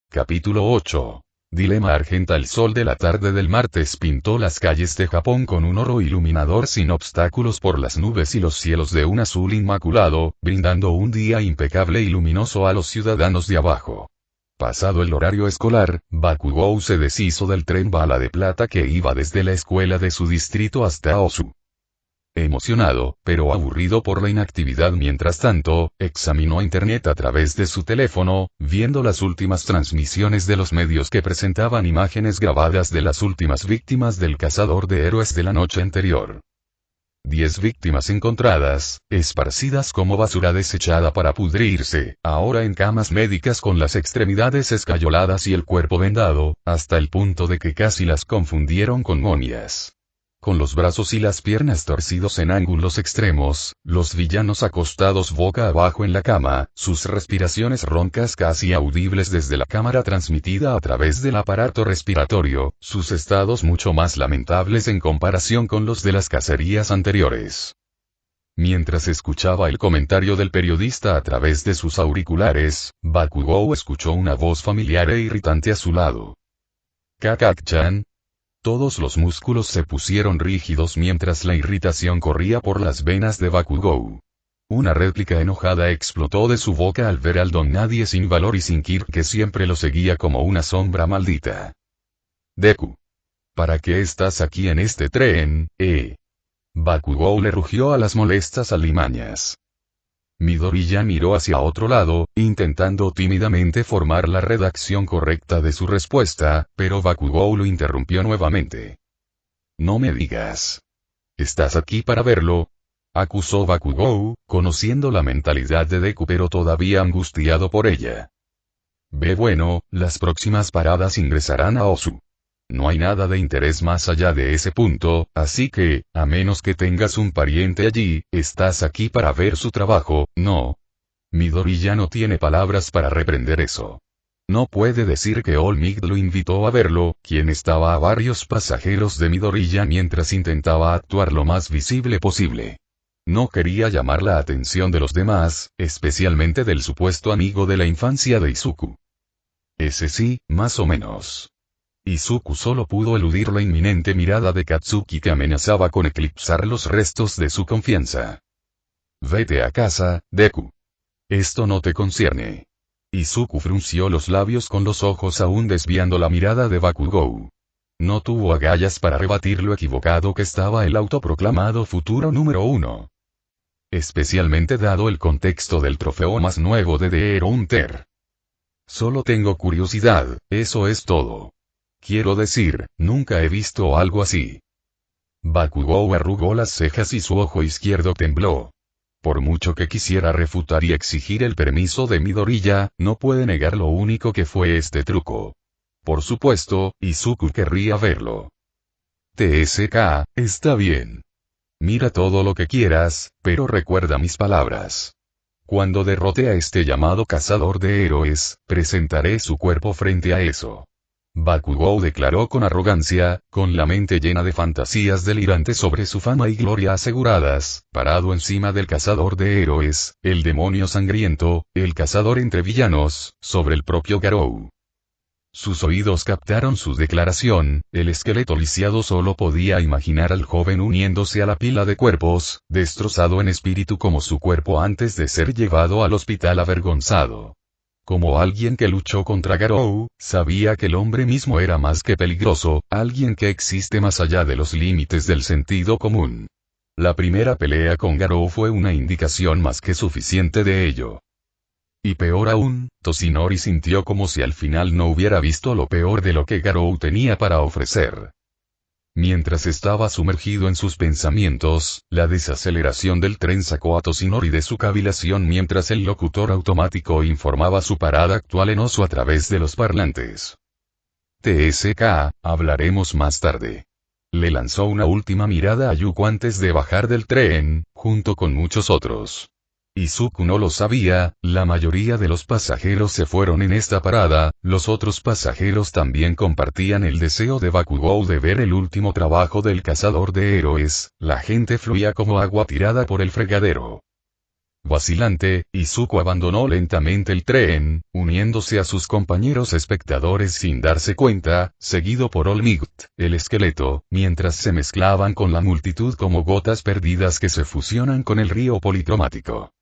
Capítulo 8. Dilema argenta. El sol de la tarde del martes pintó las calles de Japón con un oro iluminador sin obstáculos por las nubes y los cielos de un azul inmaculado, brindando un día impecable y luminoso a los ciudadanos de abajo. Pasado el horario escolar, Bakugou se deshizo del tren bala de plata que iba desde la escuela de su distrito hasta Osu. Emocionado, pero aburrido por la inactividad mientras tanto, examinó internet a través de su teléfono, viendo las últimas transmisiones de los medios que presentaban imágenes grabadas de las últimas víctimas del cazador de héroes de la noche anterior. 10 víctimas encontradas, esparcidas como basura desechada para pudrirse, ahora en camas médicas con las extremidades escayoladas y el cuerpo vendado, hasta el punto de que casi las confundieron con momias. Con los brazos y las piernas torcidos en ángulos extremos, los villanos acostados boca abajo en la cama, sus respiraciones roncas casi audibles desde la cámara transmitida a través del aparato respiratorio, sus estados mucho más lamentables en comparación con los de las cacerías anteriores. Mientras escuchaba el comentario del periodista a través de sus auriculares, Bakugou escuchó una voz familiar e irritante a su lado. «Kakak-chan». Todos los músculos se pusieron rígidos mientras la irritación corría por las venas de Bakugou. Una réplica enojada explotó de su boca al ver al don nadie sin valor y sin Kirk que siempre lo seguía como una sombra maldita. «Deku. ¿Para qué estás aquí en este tren, Bakugou le rugió a las molestas alimañas. Midoriya miró hacia otro lado, intentando tímidamente formar la redacción correcta de su respuesta, pero Bakugou lo interrumpió nuevamente. «No me digas. ¿Estás aquí para verlo?», acusó Bakugou, conociendo la mentalidad de Deku pero todavía angustiado por ella. «Ve bueno, las próximas paradas ingresarán a Osu. No hay nada de interés más allá de ese punto, así que, a menos que tengas un pariente allí, estás aquí para ver su trabajo, ¿no?». Midoriya no tiene palabras para reprender eso. No puede decir que All Might lo invitó a verlo, quien estaba a varios pasajeros de Midoriya mientras intentaba actuar lo más visible posible. No quería llamar la atención de los demás, especialmente del supuesto amigo de la infancia de Izuku. Ese sí, más o menos. Izuku solo pudo eludir la inminente mirada de Katsuki que amenazaba con eclipsar los restos de su confianza. «Vete a casa, Deku. Esto no te concierne». Izuku frunció los labios con los ojos aún desviando la mirada de Bakugou. No tuvo agallas para rebatir lo equivocado que estaba el autoproclamado futuro número 1. Especialmente dado el contexto del trofeo más nuevo de The Hero Hunter. «Solo tengo curiosidad, eso es todo. Quiero decir, nunca he visto algo así». Bakugou arrugó las cejas y su ojo izquierdo tembló. Por mucho que quisiera refutar y exigir el permiso de Midoriya, no puede negar lo único que fue este truco. Por supuesto, Izuku querría verlo. «TSK, está bien. Mira todo lo que quieras, pero recuerda mis palabras. Cuando derrote a este llamado cazador de héroes, presentaré su cuerpo frente a eso». Bakugou declaró con arrogancia, con la mente llena de fantasías delirantes sobre su fama y gloria aseguradas, parado encima del cazador de héroes, el demonio sangriento, el cazador entre villanos, sobre el propio Garou. Sus oídos captaron su declaración, el esqueleto lisiado solo podía imaginar al joven uniéndose a la pila de cuerpos, destrozado en espíritu como su cuerpo antes de ser llevado al hospital avergonzado. Como alguien que luchó contra Garou, sabía que el hombre mismo era más que peligroso, alguien que existe más allá de los límites del sentido común. La primera pelea con Garou fue una indicación más que suficiente de ello. Y peor aún, Toshinori sintió como si al final no hubiera visto lo peor de lo que Garou tenía para ofrecer. Mientras estaba sumergido en sus pensamientos, la desaceleración del tren sacó a Toshinori de su cavilación mientras el locutor automático informaba su parada actual en Osu a través de los parlantes. «TSK, hablaremos más tarde». Le lanzó una última mirada a Yuko antes de bajar del tren, junto con muchos otros. Izuku no lo sabía, la mayoría de los pasajeros se fueron en esta parada, los otros pasajeros también compartían el deseo de Bakugou de ver el último trabajo del cazador de héroes, la gente fluía como agua tirada por el fregadero. Vacilante, Izuku abandonó lentamente el tren, uniéndose a sus compañeros espectadores sin darse cuenta, seguido por All Might, el esqueleto, mientras se mezclaban con la multitud como gotas perdidas que se fusionan con el río policromático.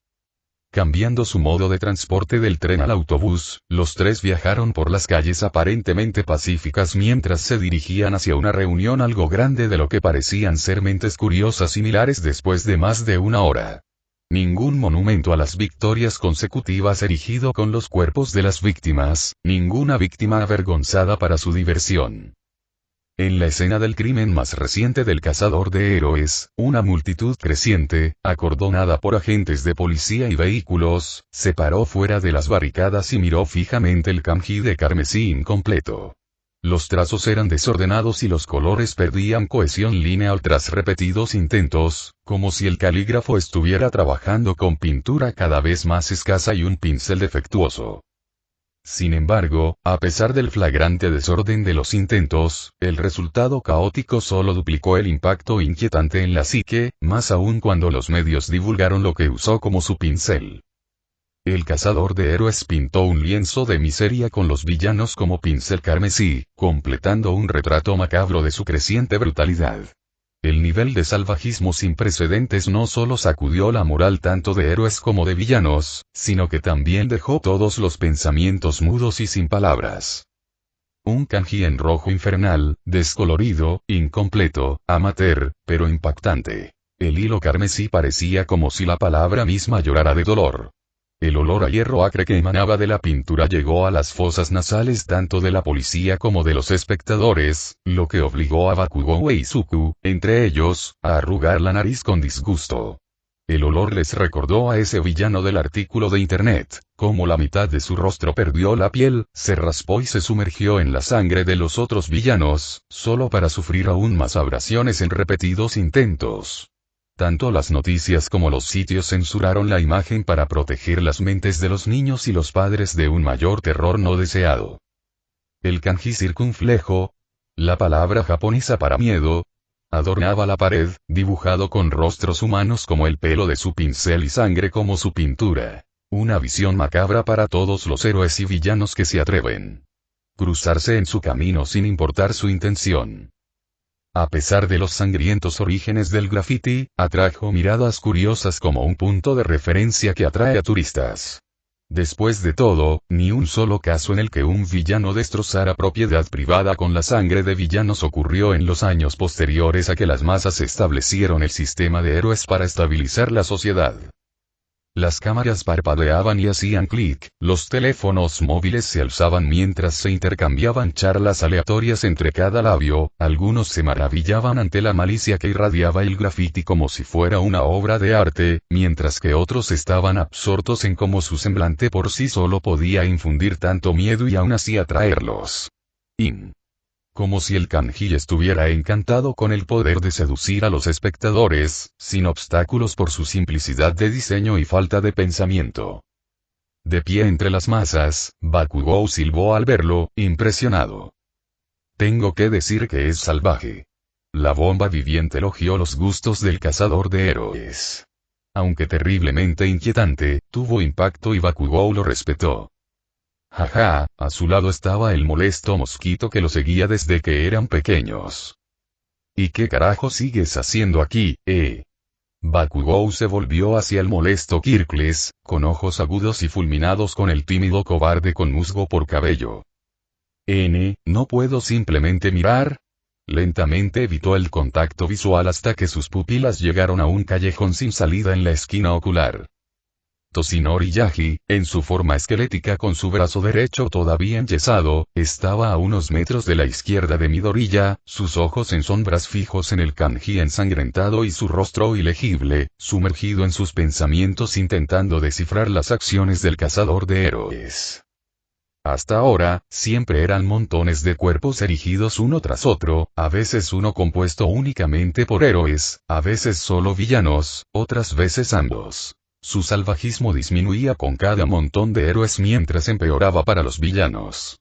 Cambiando su modo de transporte del tren al autobús, los tres viajaron por las calles aparentemente pacíficas mientras se dirigían hacia una reunión algo grande de lo que parecían ser mentes curiosas similares después de más de una hora. Ningún monumento a las victorias consecutivas erigido con los cuerpos de las víctimas, ninguna víctima avergonzada para su diversión. En la escena del crimen más reciente del cazador de héroes, una multitud creciente, acordonada por agentes de policía y vehículos, se paró fuera de las barricadas y miró fijamente el kanji de carmesí incompleto. Los trazos eran desordenados y los colores perdían cohesión lineal tras repetidos intentos, como si el calígrafo estuviera trabajando con pintura cada vez más escasa y un pincel defectuoso. Sin embargo, a pesar del flagrante desorden de los intentos, el resultado caótico solo duplicó el impacto inquietante en la psique, más aún cuando los medios divulgaron lo que usó como su pincel. El cazador de héroes pintó un lienzo de miseria con los villanos como pincel carmesí, completando un retrato macabro de su creciente brutalidad. El nivel de salvajismo sin precedentes no solo sacudió la moral tanto de héroes como de villanos, sino que también dejó todos los pensamientos mudos y sin palabras. Un kanji en rojo infernal, descolorido, incompleto, amateur, pero impactante. El hilo carmesí parecía como si la palabra misma llorara de dolor. El olor a hierro acre que emanaba de la pintura llegó a las fosas nasales tanto de la policía como de los espectadores, lo que obligó a Bakugou e Izuku, entre ellos, a arrugar la nariz con disgusto. El olor les recordó a ese villano del artículo de internet, como la mitad de su rostro perdió la piel, se raspó y se sumergió en la sangre de los otros villanos, solo para sufrir aún más abrasiones en repetidos intentos. Tanto las noticias como los sitios censuraron la imagen para proteger las mentes de los niños y los padres de un mayor terror no deseado. El kanji circunflejo, la palabra japonesa para miedo, adornaba la pared, dibujado con rostros humanos como el pelo de su pincel y sangre como su pintura. Una visión macabra para todos los héroes y villanos que se atreven. Cruzarse en su camino sin importar su intención. A pesar de los sangrientos orígenes del graffiti, atrajo miradas curiosas como un punto de referencia que atrae a turistas. Después de todo, ni un solo caso en el que un villano destrozara propiedad privada con la sangre de villanos ocurrió en los años posteriores a que las masas establecieron el sistema de héroes para estabilizar la sociedad. Las cámaras parpadeaban y hacían clic, los teléfonos móviles se alzaban mientras se intercambiaban charlas aleatorias entre cada labio, algunos se maravillaban ante la malicia que irradiaba el graffiti como si fuera una obra de arte, mientras que otros estaban absortos en cómo su semblante por sí solo podía infundir tanto miedo y aún así atraerlos. Como si el kanji estuviera encantado con el poder de seducir a los espectadores, sin obstáculos por su simplicidad de diseño y falta de pensamiento. De pie entre las masas, Bakugou silbó al verlo, impresionado. Tengo que decir que es salvaje. La bomba viviente elogió los gustos del cazador de héroes. Aunque terriblemente inquietante, tuvo impacto y Bakugou lo respetó. Jaja, a su lado estaba el molesto mosquito que lo seguía desde que eran pequeños. ¿Y qué carajo sigues haciendo aquí, Bakugou se volvió hacia el molesto Kirkles, con ojos agudos y fulminados con el tímido cobarde con musgo por cabello. ¿No puedo simplemente mirar? Lentamente evitó el contacto visual hasta que sus pupilas llegaron a un callejón sin salida en la esquina ocular. Toshinori Yagi, en su forma esquelética con su brazo derecho todavía enyesado, estaba a unos metros de la izquierda de Midoriya, sus ojos en sombras fijos en el kanji ensangrentado y su rostro ilegible, sumergido en sus pensamientos intentando descifrar las acciones del cazador de héroes. Hasta ahora, siempre eran montones de cuerpos erigidos uno tras otro, a veces uno compuesto únicamente por héroes, a veces solo villanos, otras veces ambos. Su salvajismo disminuía con cada montón de héroes mientras empeoraba para los villanos.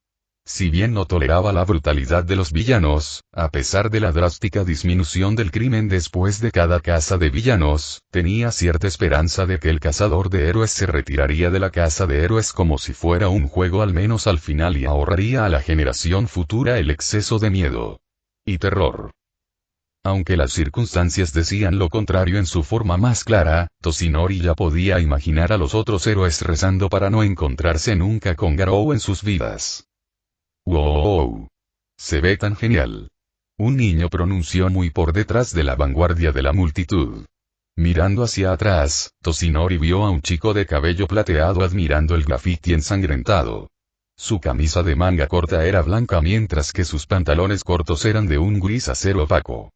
Si bien no toleraba la brutalidad de los villanos, a pesar de la drástica disminución del crimen después de cada caza de villanos, tenía cierta esperanza de que el cazador de héroes se retiraría de la caza de héroes como si fuera un juego al menos al final y ahorraría a la generación futura el exceso de miedo y terror. Aunque las circunstancias decían lo contrario en su forma más clara, Toshinori ya podía imaginar a los otros héroes rezando para no encontrarse nunca con Garou en sus vidas. ¡Wow! Se ve tan genial. Un niño pronunció muy por detrás de la vanguardia de la multitud. Mirando hacia atrás, Toshinori vio a un chico de cabello plateado admirando el grafiti ensangrentado. Su camisa de manga corta era blanca mientras que sus pantalones cortos eran de un gris acero opaco.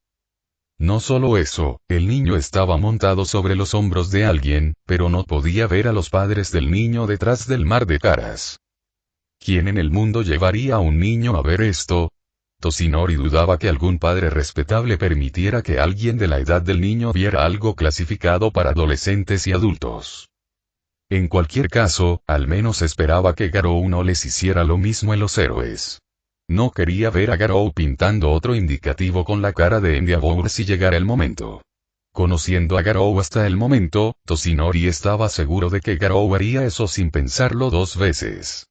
No solo eso, el niño estaba montado sobre los hombros de alguien, pero no podía ver a los padres del niño detrás del mar de caras. ¿Quién en el mundo llevaría a un niño a ver esto? Toshinori dudaba que algún padre respetable permitiera que alguien de la edad del niño viera algo clasificado para adolescentes y adultos. En cualquier caso, al menos esperaba que Garou no les hiciera lo mismo en los héroes. No quería ver a Garou pintando otro indicativo con la cara de Endeavor si llegara el momento. Conociendo a Garou hasta el momento, Toshinori estaba seguro de que Garou haría eso sin pensarlo dos veces.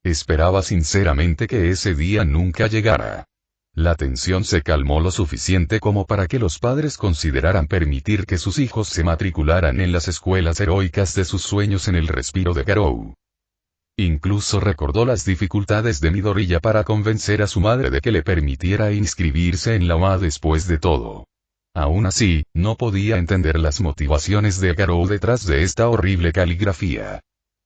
Esperaba sinceramente que ese día nunca llegara. La tensión se calmó lo suficiente como para que los padres consideraran permitir que sus hijos se matricularan en las escuelas heroicas de sus sueños en el respiro de Garou. Incluso recordó las dificultades de Midoriya para convencer a su madre de que le permitiera inscribirse en la UA después de todo. Aún así, no podía entender las motivaciones de Garou detrás de esta horrible caligrafía.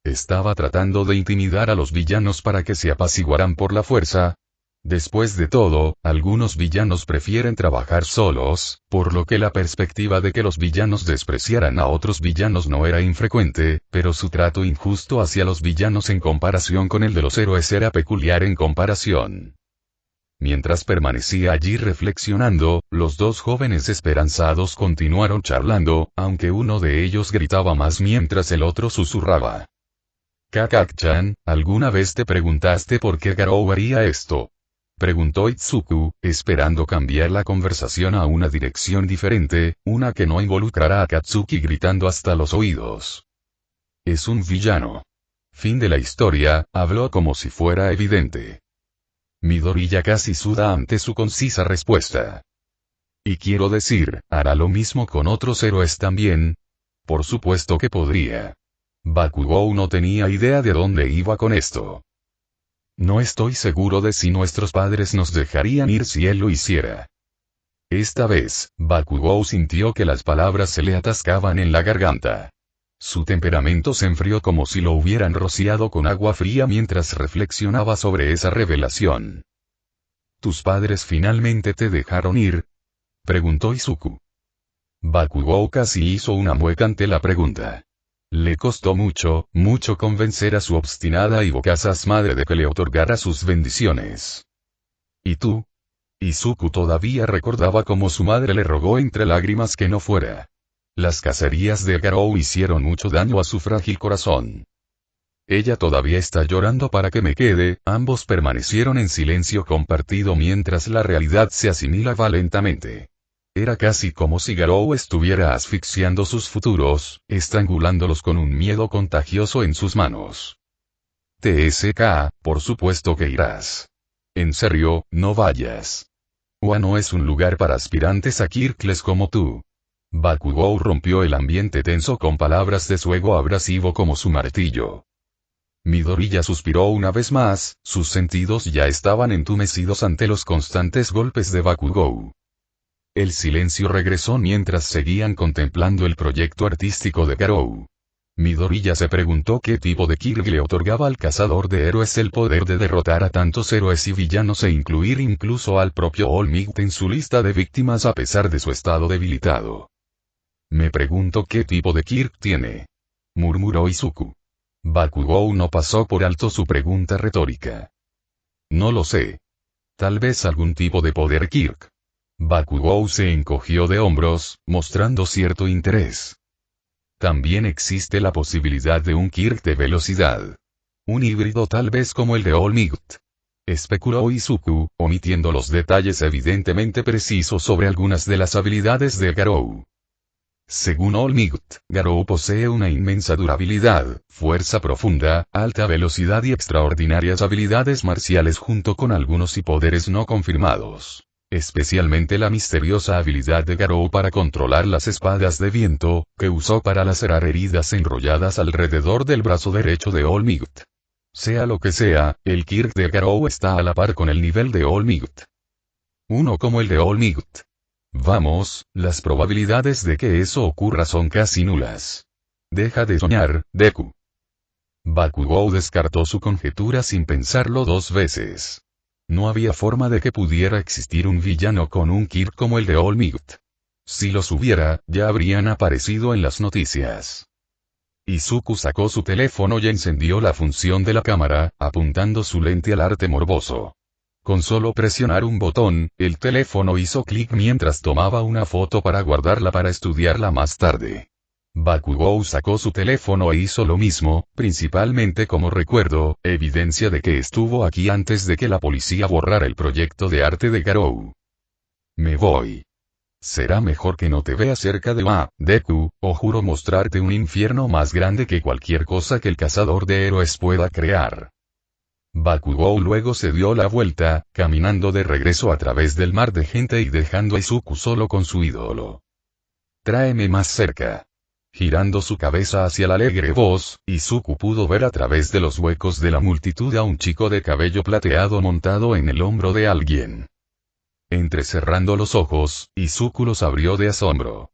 ¿Estaba tratando de intimidar a los villanos para que se apaciguaran por la fuerza? Después de todo, algunos villanos prefieren trabajar solos, por lo que la perspectiva de que los villanos despreciaran a otros villanos no era infrecuente, pero su trato injusto hacia los villanos en comparación con el de los héroes era peculiar en comparación. Mientras permanecía allí reflexionando, los dos jóvenes esperanzados continuaron charlando, aunque uno de ellos gritaba más mientras el otro susurraba. Kakak-chan, ¿alguna vez te preguntaste por qué Garou haría esto? Preguntó Itsuku, esperando cambiar la conversación a una dirección diferente, una que no involucrara a Katsuki gritando hasta los oídos. Es un villano. Fin de la historia, habló como si fuera evidente. Midoriya casi suda ante su concisa respuesta. Y quiero decir, ¿hará lo mismo con otros héroes también? Por supuesto que podría. Bakugou no tenía idea de dónde iba con esto. No estoy seguro de si nuestros padres nos dejarían ir si él lo hiciera. Esta vez, Bakugou sintió que las palabras se le atascaban en la garganta. Su temperamento se enfrió como si lo hubieran rociado con agua fría mientras reflexionaba sobre esa revelación. ¿Tus padres finalmente te dejaron ir? Preguntó Izuku. Bakugou casi hizo una mueca ante la pregunta. Le costó mucho, mucho convencer a su obstinada y bocazas madre de que le otorgara sus bendiciones. ¿Y tú? Izuku todavía recordaba cómo su madre le rogó entre lágrimas que no fuera. Las cacerías de Garou hicieron mucho daño a su frágil corazón. Ella todavía está llorando para que me quede. Ambos permanecieron en silencio compartido mientras la realidad se asimilaba lentamente. Era casi como si Garou estuviera asfixiando sus futuros, estrangulándolos con un miedo contagioso en sus manos. TSK, por supuesto que irás. En serio, no vayas. UA no es un lugar para aspirantes a Kirkles como tú. Bakugou rompió el ambiente tenso con palabras de su ego abrasivo como su martillo. Midoriya suspiró una vez más, sus sentidos ya estaban entumecidos ante los constantes golpes de Bakugou. El silencio regresó mientras seguían contemplando el proyecto artístico de Garou. Midoriya se preguntó qué tipo de Kirk le otorgaba al cazador de héroes el poder de derrotar a tantos héroes y villanos e incluir incluso al propio All Might en su lista de víctimas a pesar de su estado debilitado. Me pregunto qué tipo de Kirk tiene. Murmuró Izuku. Bakugou no pasó por alto su pregunta retórica. No lo sé. Tal vez algún tipo de poder Kirk. Bakugou se encogió de hombros, mostrando cierto interés. También existe la posibilidad de un Kirk de velocidad. Un híbrido tal vez como el de All Might. especuló Izuku, omitiendo los detalles evidentemente precisos sobre algunas de las habilidades de Garou. Según All Might, Garou posee una inmensa durabilidad, fuerza profunda, alta velocidad y extraordinarias habilidades marciales junto con algunos y poderes no confirmados. Especialmente la misteriosa habilidad de Garou para controlar las espadas de viento, que usó para lacerar heridas enrolladas alrededor del brazo derecho de All Might. Sea lo que sea, el Kirk de Garou está a la par con el nivel de All Might. Uno como el de All Might. Vamos, las probabilidades de que eso ocurra son casi nulas. Deja de soñar, Deku. Bakugou descartó su conjetura sin pensarlo dos veces. No había forma de que pudiera existir un villano con un Kirk como el de All Might. Si los hubiera, ya habrían aparecido en las noticias. Izuku sacó su teléfono y encendió la función de la cámara, apuntando su lente al arte morboso. Con solo presionar un botón, el teléfono hizo clic mientras tomaba una foto para guardarla para estudiarla más tarde. Bakugou sacó su teléfono e hizo lo mismo, principalmente como recuerdo, evidencia de que estuvo aquí antes de que la policía borrara el proyecto de arte de Garou. Me voy. Será mejor que no te vea cerca de Deku, o juro mostrarte un infierno más grande que cualquier cosa que el cazador de héroes pueda crear. Bakugou luego se dio la vuelta, caminando de regreso a través del mar de gente y dejando a Izuku solo con su ídolo. Tráeme más cerca. Girando su cabeza hacia la alegre voz, Izuku pudo ver a través de los huecos de la multitud a un chico de cabello plateado montado en el hombro de alguien. Entrecerrando los ojos, Izuku los abrió de asombro.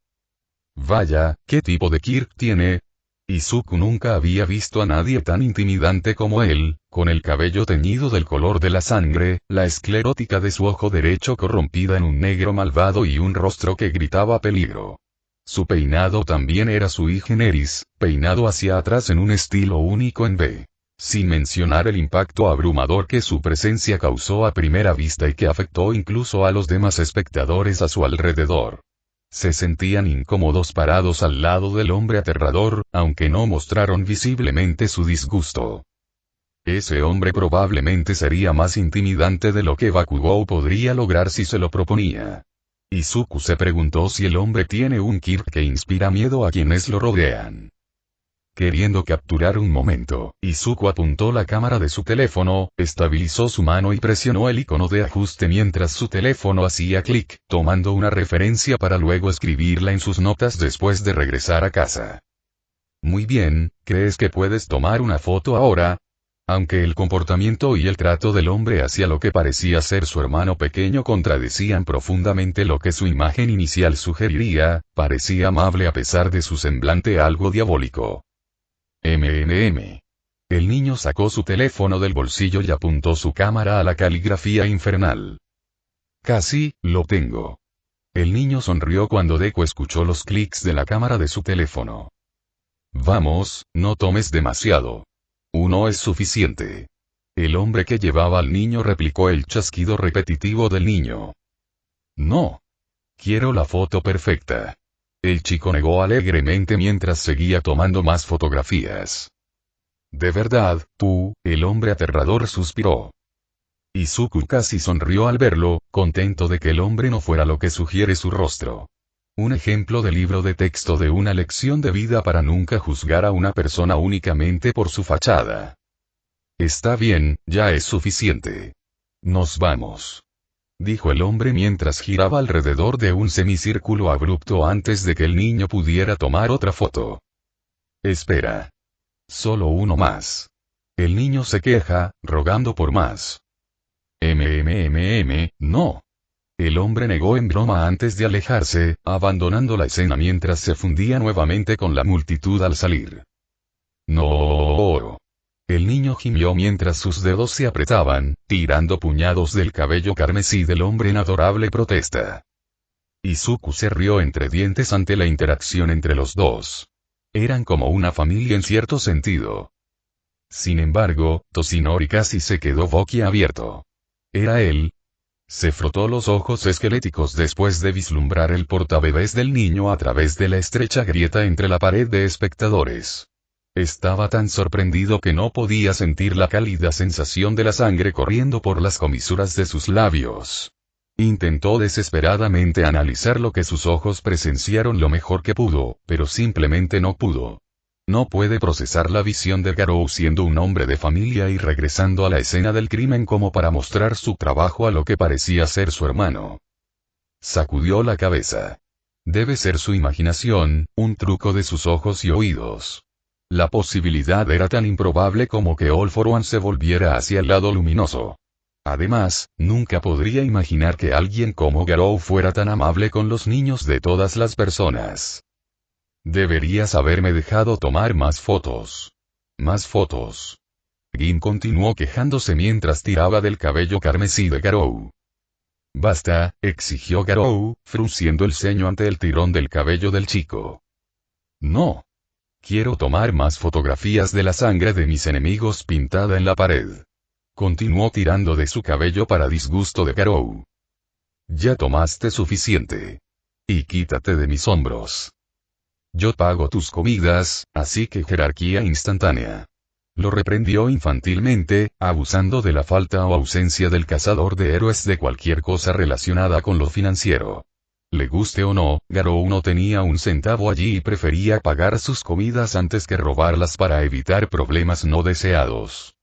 Vaya, ¿qué tipo de Kirk tiene? Izuku nunca había visto a nadie tan intimidante como él, con el cabello teñido del color de la sangre, la esclerótica de su ojo derecho corrompida en un negro malvado y un rostro que gritaba peligro. Su peinado también era sui generis, peinado hacia atrás en un estilo único en V. Sin mencionar el impacto abrumador que su presencia causó a primera vista y que afectó incluso a los demás espectadores a su alrededor. Se sentían incómodos parados al lado del hombre aterrador, aunque no mostraron visiblemente su disgusto. Ese hombre probablemente sería más intimidante de lo que Bakugou podría lograr si se lo proponía. Izuku se preguntó si el hombre tiene un Kirk que inspira miedo a quienes lo rodean. Queriendo capturar un momento, Izuku apuntó la cámara de su teléfono, estabilizó su mano y presionó el icono de ajuste mientras su teléfono hacía clic, tomando una referencia para luego escribirla en sus notas después de regresar a casa. Muy bien, ¿crees que puedes tomar una foto ahora? Aunque el comportamiento y el trato del hombre hacia lo que parecía ser su hermano pequeño contradecían profundamente lo que su imagen inicial sugeriría, parecía amable a pesar de su semblante algo diabólico. El niño sacó su teléfono del bolsillo y apuntó su cámara a la caligrafía infernal. Casi, lo tengo. El niño sonrió cuando Deku escuchó los clics de la cámara de su teléfono. Vamos, no tomes demasiado. Uno es suficiente. El hombre que llevaba al niño replicó el chasquido repetitivo del niño. No. Quiero la foto perfecta. El chico negó alegremente mientras seguía tomando más fotografías. De verdad, el hombre aterrador suspiró. Izuku casi sonrió al verlo, contento de que el hombre no fuera lo que sugiere su rostro. Un ejemplo de libro de texto de una lección de vida para nunca juzgar a una persona únicamente por su fachada. Está bien, ya es suficiente. Nos vamos. Dijo el hombre mientras giraba alrededor de un semicírculo abrupto antes de que el niño pudiera tomar otra foto. Espera. Solo uno más. El niño se queja, rogando por más. No. El hombre negó en broma antes de alejarse, abandonando la escena mientras se fundía nuevamente con la multitud al salir. No. El niño gimió mientras sus dedos se apretaban, tirando puñados del cabello carmesí del hombre en adorable protesta. Izuku se rió entre dientes ante la interacción entre los dos. Eran como una familia en cierto sentido. Sin embargo, Toshinori casi se quedó boquiabierto. ¿Era él? Se frotó los ojos esqueléticos después de vislumbrar el portabebés del niño a través de la estrecha grieta entre la pared de espectadores. Estaba tan sorprendido que no podía sentir la cálida sensación de la sangre corriendo por las comisuras de sus labios. Intentó desesperadamente analizar lo que sus ojos presenciaron lo mejor que pudo, pero simplemente no pudo. No puede procesar la visión de Garou siendo un hombre de familia y regresando a la escena del crimen como para mostrar su trabajo a lo que parecía ser su hermano. Sacudió la cabeza. Debe ser su imaginación, un truco de sus ojos y oídos. La posibilidad era tan improbable como que All for One se volviera hacia el lado luminoso. Además, nunca podría imaginar que alguien como Garou fuera tan amable con los niños de todas las personas. Deberías haberme dejado tomar más fotos. Más fotos. Gin continuó quejándose mientras tiraba del cabello carmesí de Garou. Basta, exigió Garou, frunciendo el ceño ante el tirón del cabello del chico. No. Quiero tomar más fotografías de la sangre de mis enemigos pintada en la pared. Continuó tirando de su cabello para disgusto de Garou. Ya tomaste suficiente. Y quítate de mis hombros. Yo pago tus comidas, así que jerarquía instantánea. Lo reprendió infantilmente, abusando de la falta o ausencia del cazador de héroes de cualquier cosa relacionada con lo financiero. Le guste o no, Garou no tenía un centavo allí y prefería pagar sus comidas antes que robarlas para evitar problemas no deseados.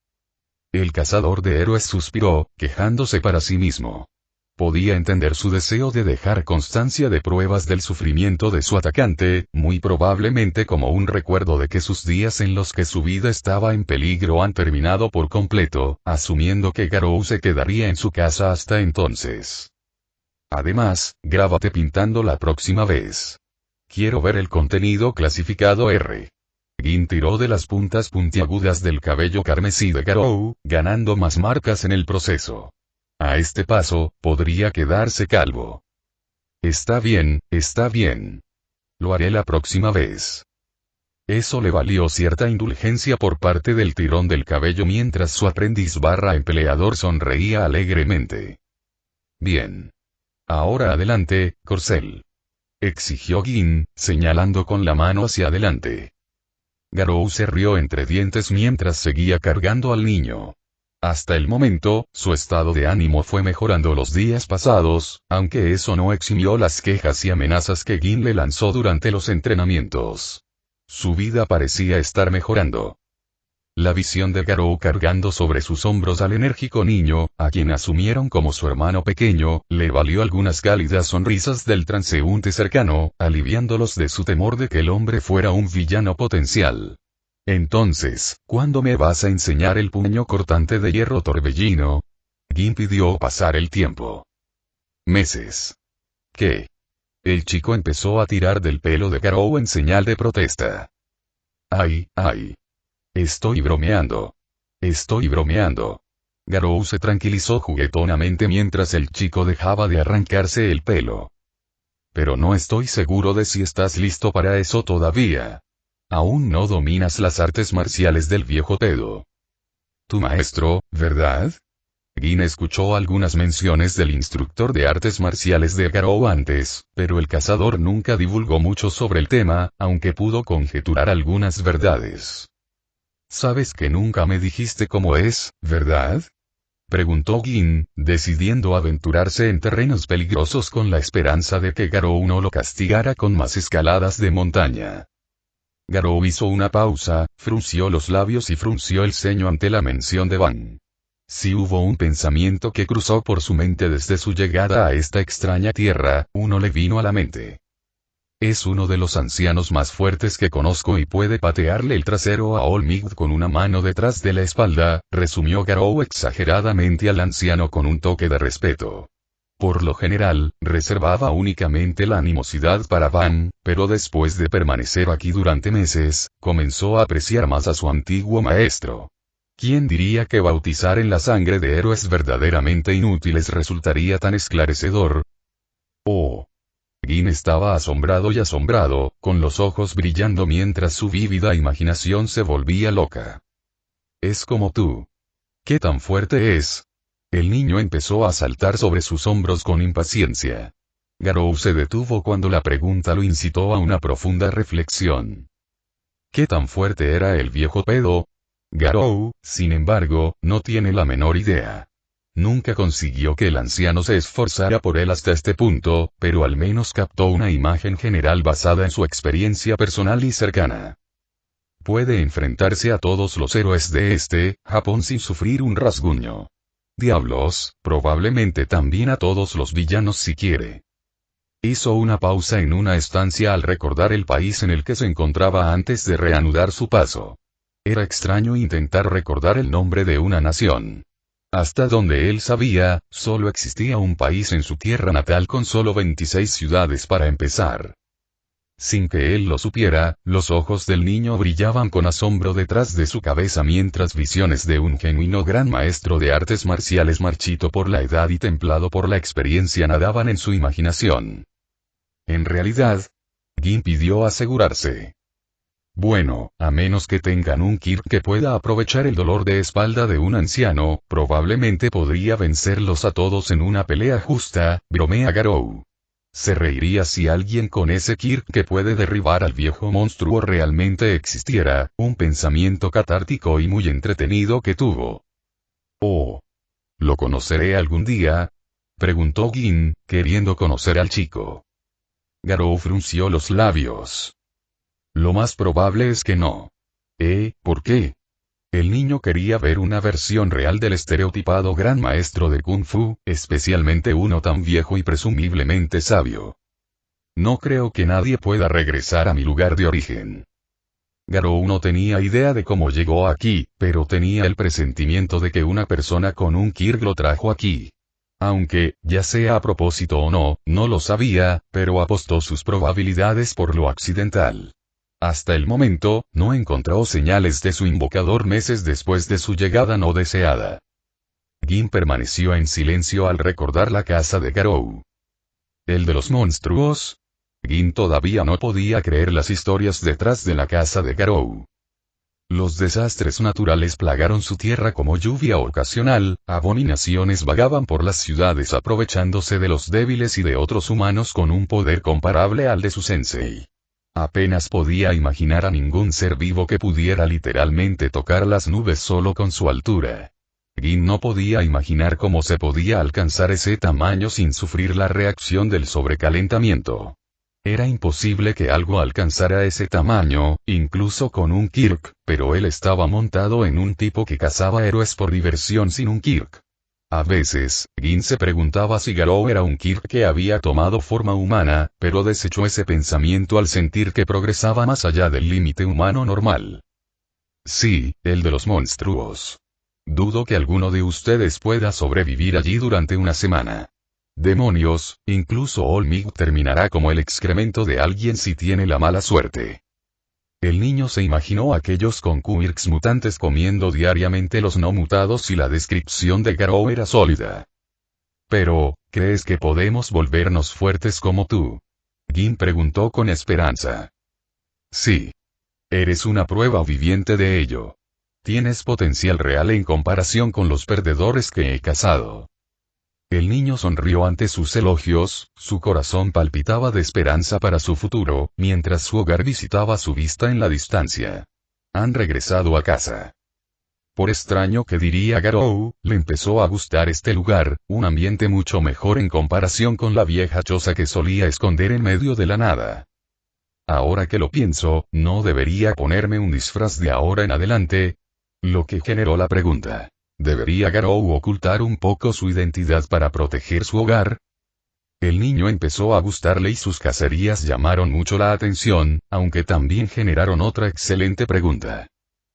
El cazador de héroes suspiró, quejándose para sí mismo. Podía entender su deseo de dejar constancia de pruebas del sufrimiento de su atacante, muy probablemente como un recuerdo de que sus días en los que su vida estaba en peligro han terminado por completo, asumiendo que Garou se quedaría en su casa hasta entonces. Además, grábate pintando la próxima vez. Quiero ver el contenido clasificado R. Gin tiró de las puntas puntiagudas del cabello carmesí de Garou, ganando más marcas en el proceso. A este paso, podría quedarse calvo. Está bien, está bien. Lo haré la próxima vez. Eso le valió cierta indulgencia por parte del tirón del cabello mientras su aprendiz / empleador sonreía alegremente. Bien. Ahora adelante, corcel. Exigió Gin, señalando con la mano hacia adelante. Garou se rió entre dientes mientras seguía cargando al niño. Hasta el momento, su estado de ánimo fue mejorando los días pasados, aunque eso no eximió las quejas y amenazas que Gin le lanzó durante los entrenamientos. Su vida parecía estar mejorando. La visión de Garou cargando sobre sus hombros al enérgico niño, a quien asumieron como su hermano pequeño, le valió algunas cálidas sonrisas del transeúnte cercano, aliviándolos de su temor de que el hombre fuera un villano potencial. Entonces, ¿cuándo me vas a enseñar el puño cortante de hierro torbellino? Gin pidió pasar el tiempo. Meses. ¿Qué? El chico empezó a tirar del pelo de Garou en señal de protesta. ¡Ay, ay! Estoy bromeando. Estoy bromeando. Garou se tranquilizó juguetonamente mientras el chico dejaba de arrancarse el pelo. Pero no estoy seguro de si estás listo para eso todavía. Aún no dominas las artes marciales del viejo pedo. Tu maestro, ¿verdad? Gin escuchó algunas menciones del instructor de artes marciales de Garou antes, pero el cazador nunca divulgó mucho sobre el tema, aunque pudo conjeturar algunas verdades. Sabes que nunca me dijiste cómo es, ¿verdad? Preguntó Gin, decidiendo aventurarse en terrenos peligrosos con la esperanza de que Garou no lo castigara con más escaladas de montaña. Garou hizo una pausa, frunció los labios y frunció el ceño ante la mención de Van. Si hubo un pensamiento que cruzó por su mente desde su llegada a esta extraña tierra, uno le vino a la mente. Es uno de los ancianos más fuertes que conozco y puede patearle el trasero a Olmigd con una mano detrás de la espalda, resumió Garou exageradamente al anciano con un toque de respeto. Por lo general, reservaba únicamente la animosidad para Van, pero después de permanecer aquí durante meses, comenzó a apreciar más a su antiguo maestro. ¿Quién diría que bautizar en la sangre de héroes verdaderamente inútiles resultaría tan esclarecedor? Oh. Gin estaba asombrado y asombrado, con los ojos brillando mientras su vívida imaginación se volvía loca. Es como tú. ¿Qué tan fuerte es? El niño empezó a saltar sobre sus hombros con impaciencia. Garou se detuvo cuando la pregunta lo incitó a una profunda reflexión. ¿Qué tan fuerte era el viejo pedo? Garou, sin embargo, no tiene la menor idea. Nunca consiguió que el anciano se esforzara por él hasta este punto, pero al menos captó una imagen general basada en su experiencia personal y cercana. Puede enfrentarse a todos los héroes de Japón sin sufrir un rasguño. Diablos, probablemente también a todos los villanos si quiere. Hizo una pausa en una estancia al recordar el país en el que se encontraba antes de reanudar su paso. Era extraño intentar recordar el nombre de una nación. Hasta donde él sabía, solo existía un país en su tierra natal con solo 26 ciudades para empezar. Sin que él lo supiera, los ojos del niño brillaban con asombro detrás de su cabeza mientras visiones de un genuino gran maestro de artes marciales marchito por la edad y templado por la experiencia nadaban en su imaginación. En realidad, Gin pidió asegurarse. Bueno, a menos que tengan un Kirk que pueda aprovechar el dolor de espalda de un anciano, probablemente podría vencerlos a todos en una pelea justa, bromea Garou. Se reiría si alguien con ese Kirk que puede derribar al viejo monstruo realmente existiera, un pensamiento catártico y muy entretenido que tuvo. Oh. ¿Lo conoceré algún día? Preguntó Gin, queriendo conocer al chico. Garou frunció los labios. Lo más probable es que no. ¿Por qué? El niño quería ver una versión real del estereotipado gran maestro de Kung Fu, especialmente uno tan viejo y presumiblemente sabio. No creo que nadie pueda regresar a mi lugar de origen. Garou no tenía idea de cómo llegó aquí, pero tenía el presentimiento de que una persona con un Kirk lo trajo aquí. Aunque, ya sea a propósito o no, no lo sabía, pero apostó sus probabilidades por lo accidental. Hasta el momento, no encontró señales de su invocador meses después de su llegada no deseada. Gin permaneció en silencio al recordar la casa de Garou. ¿El de los monstruos? Gin todavía no podía creer las historias detrás de la casa de Garou. Los desastres naturales plagaron su tierra como lluvia ocasional, abominaciones vagaban por las ciudades aprovechándose de los débiles y de otros humanos con un poder comparable al de su sensei. Apenas podía imaginar a ningún ser vivo que pudiera literalmente tocar las nubes solo con su altura. Gin no podía imaginar cómo se podía alcanzar ese tamaño sin sufrir la reacción del sobrecalentamiento. Era imposible que algo alcanzara ese tamaño, incluso con un Kirk, pero él estaba montado en un tipo que cazaba héroes por diversión sin un Kirk. A veces, Gin se preguntaba si Garou era un Kirk que había tomado forma humana, pero desechó ese pensamiento al sentir que progresaba más allá del límite humano normal. Sí, el de los monstruos. Dudo que alguno de ustedes pueda sobrevivir allí durante una semana. Demonios, incluso Olmig terminará como el excremento de alguien si tiene la mala suerte. El niño se imaginó a aquellos con Kirks mutantes comiendo diariamente los no mutados y la descripción de Garou era sólida. Pero, ¿crees que podemos volvernos fuertes como tú? Gin preguntó con esperanza. Sí. Eres una prueba viviente de ello. Tienes potencial real en comparación con los perdedores que he cazado. El niño sonrió ante sus elogios, su corazón palpitaba de esperanza para su futuro, mientras su hogar visitaba su vista en la distancia. Han regresado a casa. Por extraño que diría Garou, le empezó a gustar este lugar, un ambiente mucho mejor en comparación con la vieja choza que solía esconder en medio de la nada. Ahora que lo pienso, ¿no debería ponerme un disfraz de ahora en adelante? Lo que generó la pregunta. ¿Debería Garou ocultar un poco su identidad para proteger su hogar? El niño empezó a gustarle y sus cacerías llamaron mucho la atención, aunque también generaron otra excelente pregunta.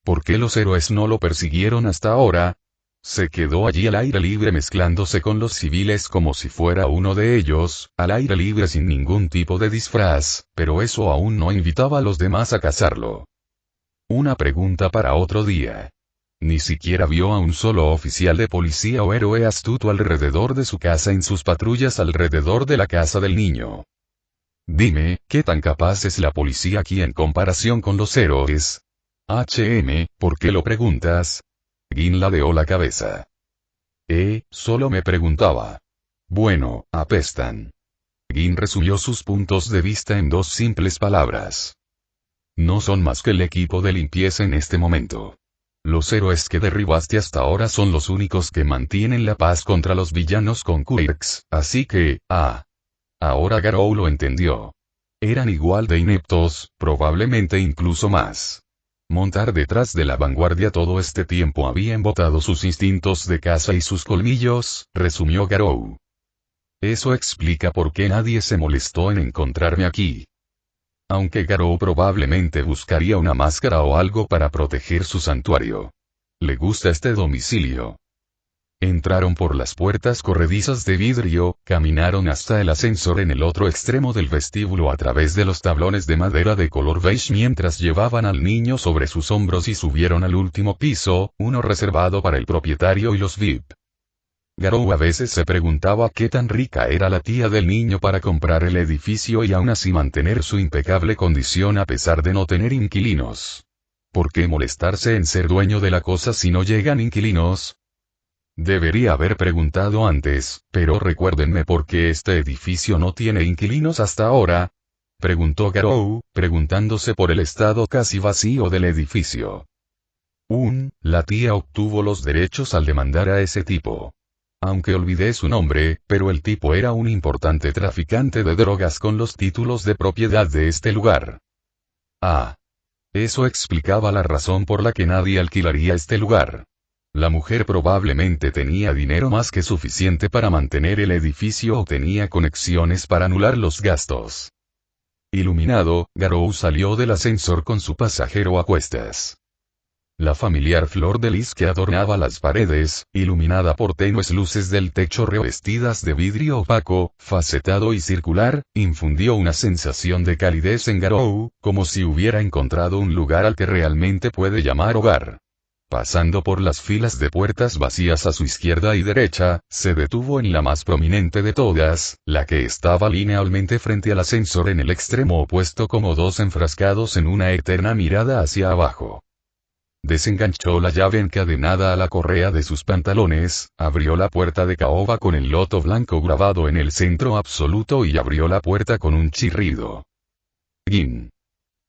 ¿Por qué los héroes no lo persiguieron hasta ahora? Se quedó allí al aire libre mezclándose con los civiles como si fuera uno de ellos, al aire libre sin ningún tipo de disfraz, pero eso aún no invitaba a los demás a cazarlo. Una pregunta para otro día. Ni siquiera vio a un solo oficial de policía o héroe astuto alrededor de su casa en sus patrullas alrededor de la casa del niño. Dime, ¿qué tan capaz es la policía aquí en comparación con los héroes? ¿Por qué lo preguntas? Gin ladeó la cabeza. Solo me preguntaba. Bueno, apestan. Gin resumió sus puntos de vista en dos simples palabras. no son más que el equipo de limpieza en este momento. Los héroes que derribaste hasta ahora son los únicos que mantienen la paz contra los villanos con quirks, así que, ahora Garou lo entendió. Eran igual de ineptos, probablemente incluso más. Montar detrás de la vanguardia todo este tiempo había embotado sus instintos de caza y sus colmillos, resumió Garou. Eso explica por qué nadie se molestó en encontrarme aquí. Aunque Garou probablemente buscaría una máscara o algo para proteger su santuario. Le gusta este domicilio. Entraron por las puertas corredizas de vidrio, caminaron hasta el ascensor en el otro extremo del vestíbulo a través de los tablones de madera de color beige mientras llevaban al niño sobre sus hombros y subieron al último piso, uno reservado para el propietario y los VIP. Garou a veces se preguntaba qué tan rica era la tía del niño para comprar el edificio y aún así mantener su impecable condición a pesar de no tener inquilinos. ¿Por qué molestarse en ser dueño de la cosa si no llegan inquilinos? Debería haber preguntado antes, pero recuérdenme por qué este edificio no tiene inquilinos hasta ahora. Preguntó Garou, preguntándose por el estado casi vacío del edificio. La tía obtuvo los derechos al demandar a ese tipo. Aunque olvidé su nombre, pero el tipo era un importante traficante de drogas con los títulos de propiedad de este lugar. Eso explicaba la razón por la que nadie alquilaría este lugar. La mujer probablemente tenía dinero más que suficiente para mantener el edificio o tenía conexiones para anular los gastos. Iluminado, Garou salió del ascensor con su pasajero a cuestas. La familiar flor de lis que adornaba las paredes, iluminada por tenues luces del techo revestidas de vidrio opaco, facetado y circular, infundió una sensación de calidez en Garou, como si hubiera encontrado un lugar al que realmente puede llamar hogar. Pasando por las filas de puertas vacías a su izquierda y derecha, se detuvo en la más prominente de todas, la que estaba linealmente frente al ascensor en el extremo opuesto como dos enfrascados en una eterna mirada hacia abajo. Desenganchó la llave encadenada a la correa de sus pantalones, abrió la puerta de caoba con el loto blanco grabado en el centro absoluto y abrió la puerta con un chirrido. Gin.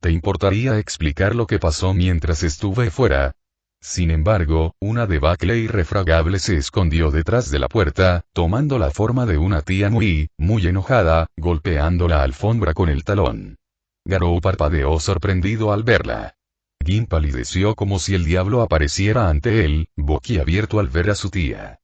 ¿Te importaría explicar lo que pasó mientras estuve fuera? Sin embargo, una debacle irrefragable se escondió detrás de la puerta, tomando la forma de una tía muy enojada, golpeando la alfombra con el talón. Garou parpadeó sorprendido al verla. Gin palideció como si el diablo apareciera ante él, boquiabierto al ver a su tía.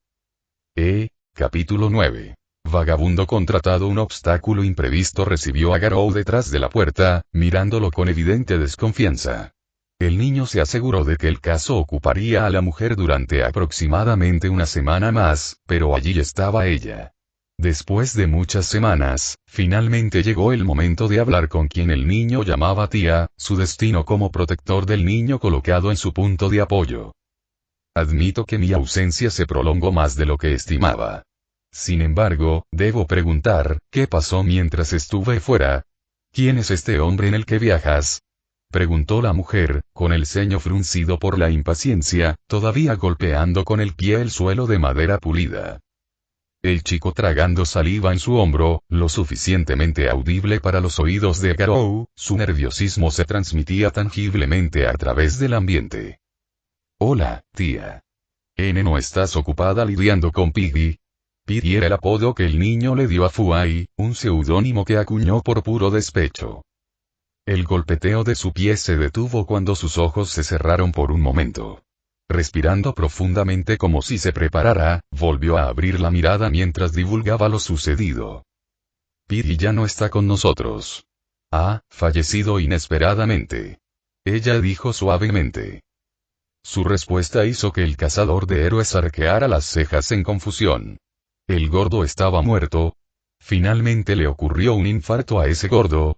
Capítulo 9. Vagabundo contratado. Un obstáculo imprevisto recibió a Garou detrás de la puerta, mirándolo con evidente desconfianza. El niño se aseguró de que el caso ocuparía a la mujer durante aproximadamente una semana más, pero allí estaba ella. Después de muchas semanas, finalmente llegó el momento de hablar con quien el niño llamaba tía, su destino como protector del niño colocado en su punto de apoyo. Admito que mi ausencia se prolongó más de lo que estimaba. Sin embargo, debo preguntar, ¿qué pasó mientras estuve fuera? ¿Quién es este hombre en el que viajas? Preguntó la mujer, con el ceño fruncido por la impaciencia, todavía golpeando con el pie el suelo de madera pulida. El chico tragando saliva en su hombro, lo suficientemente audible para los oídos de Garou, su nerviosismo se transmitía tangiblemente a través del ambiente. Hola, tía. ¿No estás ocupada lidiando con Piggy? Piggy era el apodo que el niño le dio a Fuai, un seudónimo que acuñó por puro despecho. El golpeteo de su pie se detuvo cuando sus ojos se cerraron por un momento. Respirando profundamente como si se preparara, volvió a abrir la mirada mientras divulgaba lo sucedido. Piggy ya no está con nosotros. Ha fallecido inesperadamente. Ella dijo suavemente. Su respuesta hizo que el cazador de héroes arqueara las cejas en confusión. El gordo estaba muerto. Finalmente le ocurrió un infarto a ese gordo.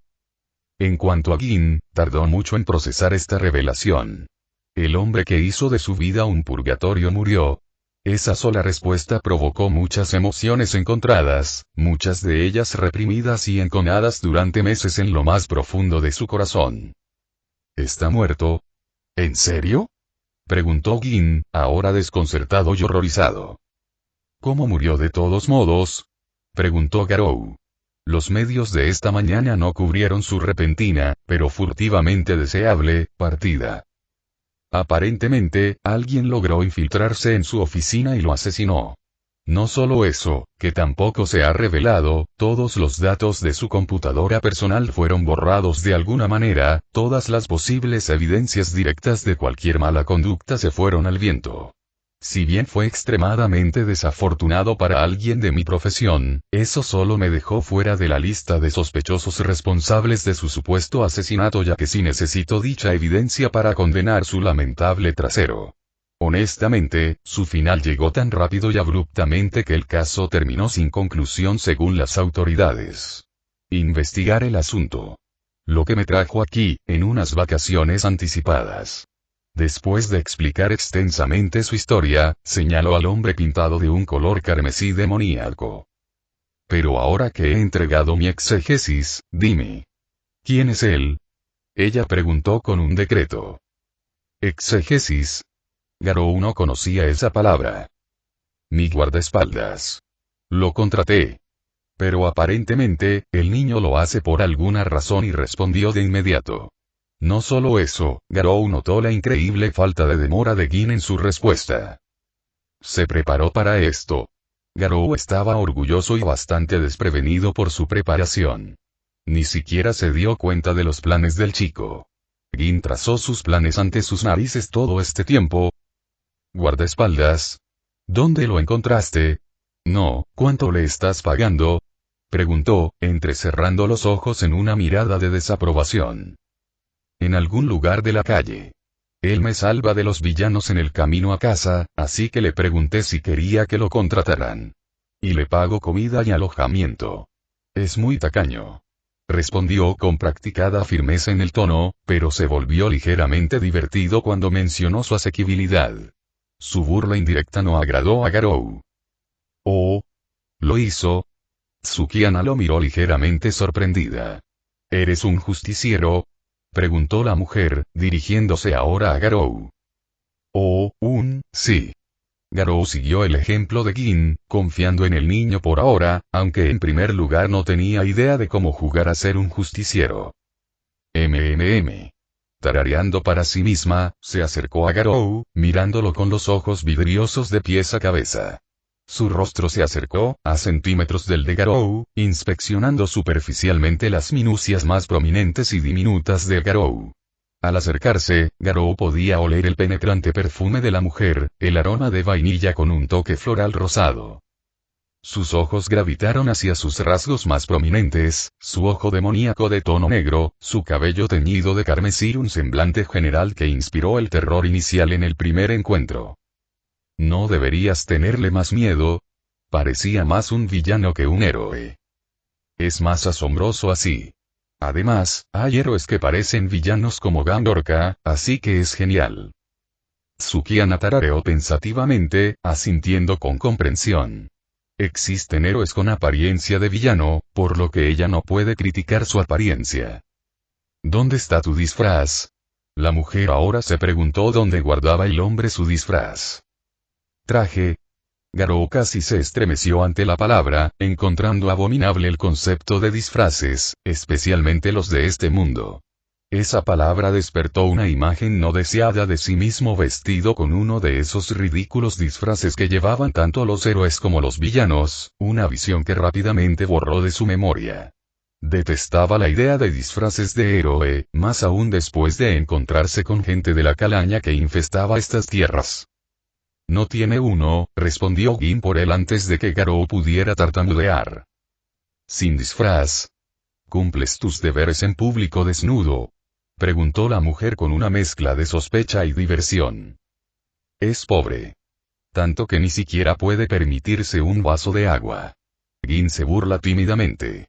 En cuanto a Gin, tardó mucho en procesar esta revelación. El hombre que hizo de su vida un purgatorio murió. Esa sola respuesta provocó muchas emociones encontradas, muchas de ellas reprimidas y enconadas durante meses en lo más profundo de su corazón. ¿Está muerto? ¿En serio? Preguntó Gin, ahora desconcertado y horrorizado. ¿Cómo murió de todos modos? Preguntó Garou. Los medios de esta mañana no cubrieron su repentina, pero furtivamente deseable, partida. Aparentemente, alguien logró infiltrarse en su oficina y lo asesinó. No solo eso, que tampoco se ha revelado, todos los datos de su computadora personal fueron borrados de alguna manera, todas las posibles evidencias directas de cualquier mala conducta se fueron al viento. Si bien fue extremadamente desafortunado para alguien de mi profesión, eso solo me dejó fuera de la lista de sospechosos responsables de su supuesto asesinato, ya que sí necesito dicha evidencia para condenar su lamentable trasero. Honestamente, su final llegó tan rápido y abruptamente que el caso terminó sin conclusión según las autoridades. Investigar el asunto. Lo que me trajo aquí, en unas vacaciones anticipadas. Después de explicar extensamente su historia, señaló al hombre pintado de un color carmesí demoníaco. Pero ahora que he entregado mi exégesis, dime. ¿Quién es él? Ella preguntó con un decreto. Exégesis. Garou no conocía esa palabra. Mi guardaespaldas. Lo contraté. Pero aparentemente, el niño lo hace por alguna razón y respondió de inmediato. No solo eso, Garou notó la increíble falta de demora de Gin en su respuesta. Se preparó para esto. Garou estaba orgulloso y bastante desprevenido por su preparación. Ni siquiera se dio cuenta de los planes del chico. Gin trazó sus planes ante sus narices todo este tiempo. ¿Guardaespaldas? ¿Dónde lo encontraste? No, ¿cuánto le estás pagando? Preguntó, entrecerrando los ojos en una mirada de desaprobación. En algún lugar de la calle. Él me salva de los villanos en el camino a casa, así que le pregunté si quería que lo contrataran. Y le pago comida y alojamiento. Es muy tacaño. Respondió con practicada firmeza en el tono, pero se volvió ligeramente divertido cuando mencionó su asequibilidad. Su burla indirecta no agradó a Garou. Oh. ¿Lo hizo? Tsukiana lo miró ligeramente sorprendida. ¿Eres un justiciero? Preguntó la mujer, dirigiéndose ahora a Garou. Oh, sí. Garou siguió el ejemplo de Gin, confiando en el niño por ahora, aunque en primer lugar no tenía idea de cómo jugar a ser un justiciero. Tarareando para sí misma, se acercó a Garou, mirándolo con los ojos vidriosos de pies a cabeza. Su rostro se acercó, a centímetros del de Garou, inspeccionando superficialmente las minucias más prominentes y diminutas de Garou. Al acercarse, Garou podía oler el penetrante perfume de la mujer, el aroma de vainilla con un toque floral rosado. Sus ojos gravitaron hacia sus rasgos más prominentes, su ojo demoníaco de tono negro, su cabello teñido de carmesí, un semblante general que inspiró el terror inicial en el primer encuentro. No deberías tenerle más miedo. Parecía más un villano que un héroe. Es más asombroso así. Además, hay héroes que parecen villanos como Gandorka, así que es genial. Tsukiana tarareó pensativamente, asintiendo con comprensión. Existen héroes con apariencia de villano, por lo que ella no puede criticar su apariencia. ¿Dónde está tu disfraz? La mujer ahora se preguntó dónde guardaba el hombre su disfraz. Traje. Garou casi se estremeció ante la palabra, encontrando abominable el concepto de disfraces, especialmente los de este mundo. Esa palabra despertó una imagen no deseada de sí mismo vestido con uno de esos ridículos disfraces que llevaban tanto los héroes como los villanos, una visión que rápidamente borró de su memoria. Detestaba la idea de disfraces de héroe, más aún después de encontrarse con gente de la calaña que infestaba estas tierras. No tiene uno, respondió Gin por él antes de que Garou pudiera tartamudear. Sin disfraz. ¿Cumples tus deberes en público desnudo? Preguntó la mujer con una mezcla de sospecha y diversión. Es pobre. Tanto que ni siquiera puede permitirse un vaso de agua. Gin se burla tímidamente.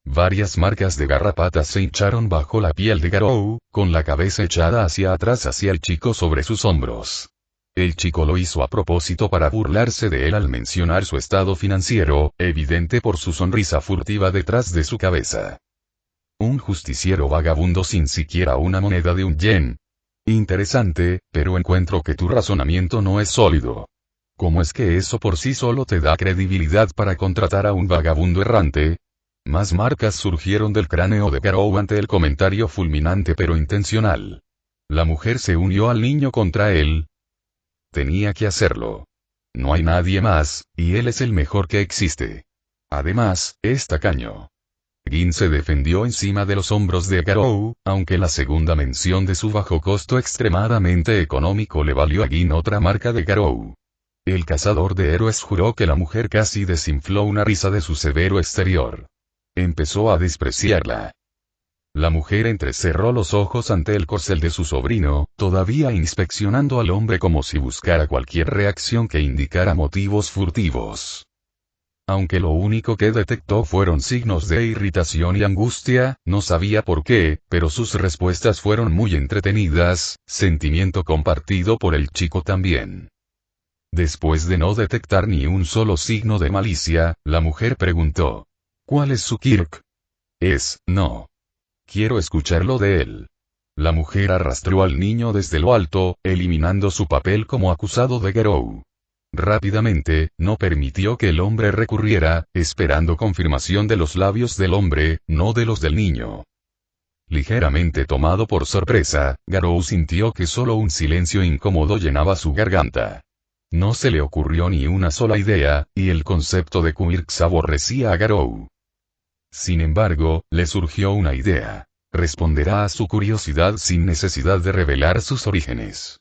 Varias marcas de garrapatas se hincharon bajo la piel de Garou, con la cabeza echada hacia atrás hacia el chico sobre sus hombros. El chico lo hizo a propósito para burlarse de él al mencionar su estado financiero, evidente por su sonrisa furtiva detrás de su cabeza. Un justiciero vagabundo sin siquiera una moneda de 1 yen. Interesante, pero encuentro que tu razonamiento no es sólido. ¿Cómo es que eso por sí solo te da credibilidad para contratar a un vagabundo errante? Más marcas surgieron del cráneo de Garou ante el comentario fulminante pero intencional. La mujer se unió al niño contra él. Tenía que hacerlo. No hay nadie más, y él es el mejor que existe. Además, es tacaño. Gin se defendió encima de los hombros de Garou, aunque la segunda mención de su bajo costo extremadamente económico le valió a Gin otra marca de Garou. El cazador de héroes juró que la mujer casi desinfló una risa de su severo exterior. Empezó a despreciarla. La mujer entrecerró los ojos ante el corcel de su sobrino, todavía inspeccionando al hombre como si buscara cualquier reacción que indicara motivos furtivos. Aunque lo único que detectó fueron signos de irritación y angustia, no sabía por qué, pero sus respuestas fueron muy entretenidas, sentimiento compartido por el chico también. Después de no detectar ni un solo signo de malicia, la mujer preguntó: ¿cuál es su kirk? No. Quiero escucharlo de él. La mujer arrastró al niño desde lo alto, eliminando su papel como acusado de Garou. Rápidamente, no permitió que el hombre recurriera, esperando confirmación de los labios del hombre, no de los del niño. Ligeramente tomado por sorpresa, Garou sintió que solo un silencio incómodo llenaba su garganta. No se le ocurrió ni una sola idea, y el concepto de Quirks aborrecía a Garou. Sin embargo, le surgió una idea. Responderá a su curiosidad sin necesidad de revelar sus orígenes.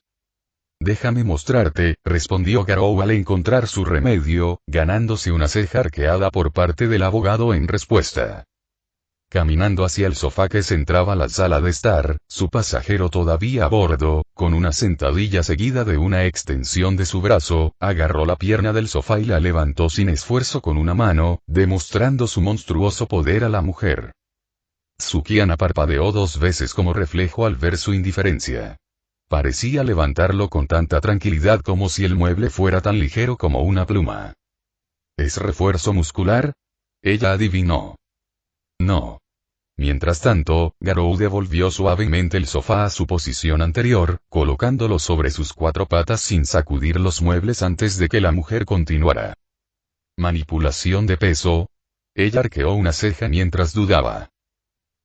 Déjame mostrarte, respondió Garou al encontrar su remedio, ganándose una ceja arqueada por parte del abogado en respuesta. Caminando hacia el sofá que centraba la sala de estar, su pasajero todavía a bordo, con una sentadilla seguida de una extensión de su brazo, agarró la pierna del sofá y la levantó sin esfuerzo con una mano, demostrando su monstruoso poder a la mujer. Sukiana parpadeó 2 veces como reflejo al ver su indiferencia. Parecía levantarlo con tanta tranquilidad como si el mueble fuera tan ligero como una pluma. ¿Es refuerzo muscular? Ella adivinó. No. Mientras tanto, Garou devolvió suavemente el sofá a su posición anterior, colocándolo sobre sus 4 patas sin sacudir los muebles antes de que la mujer continuara. ¿Manipulación de peso? Ella arqueó una ceja mientras dudaba.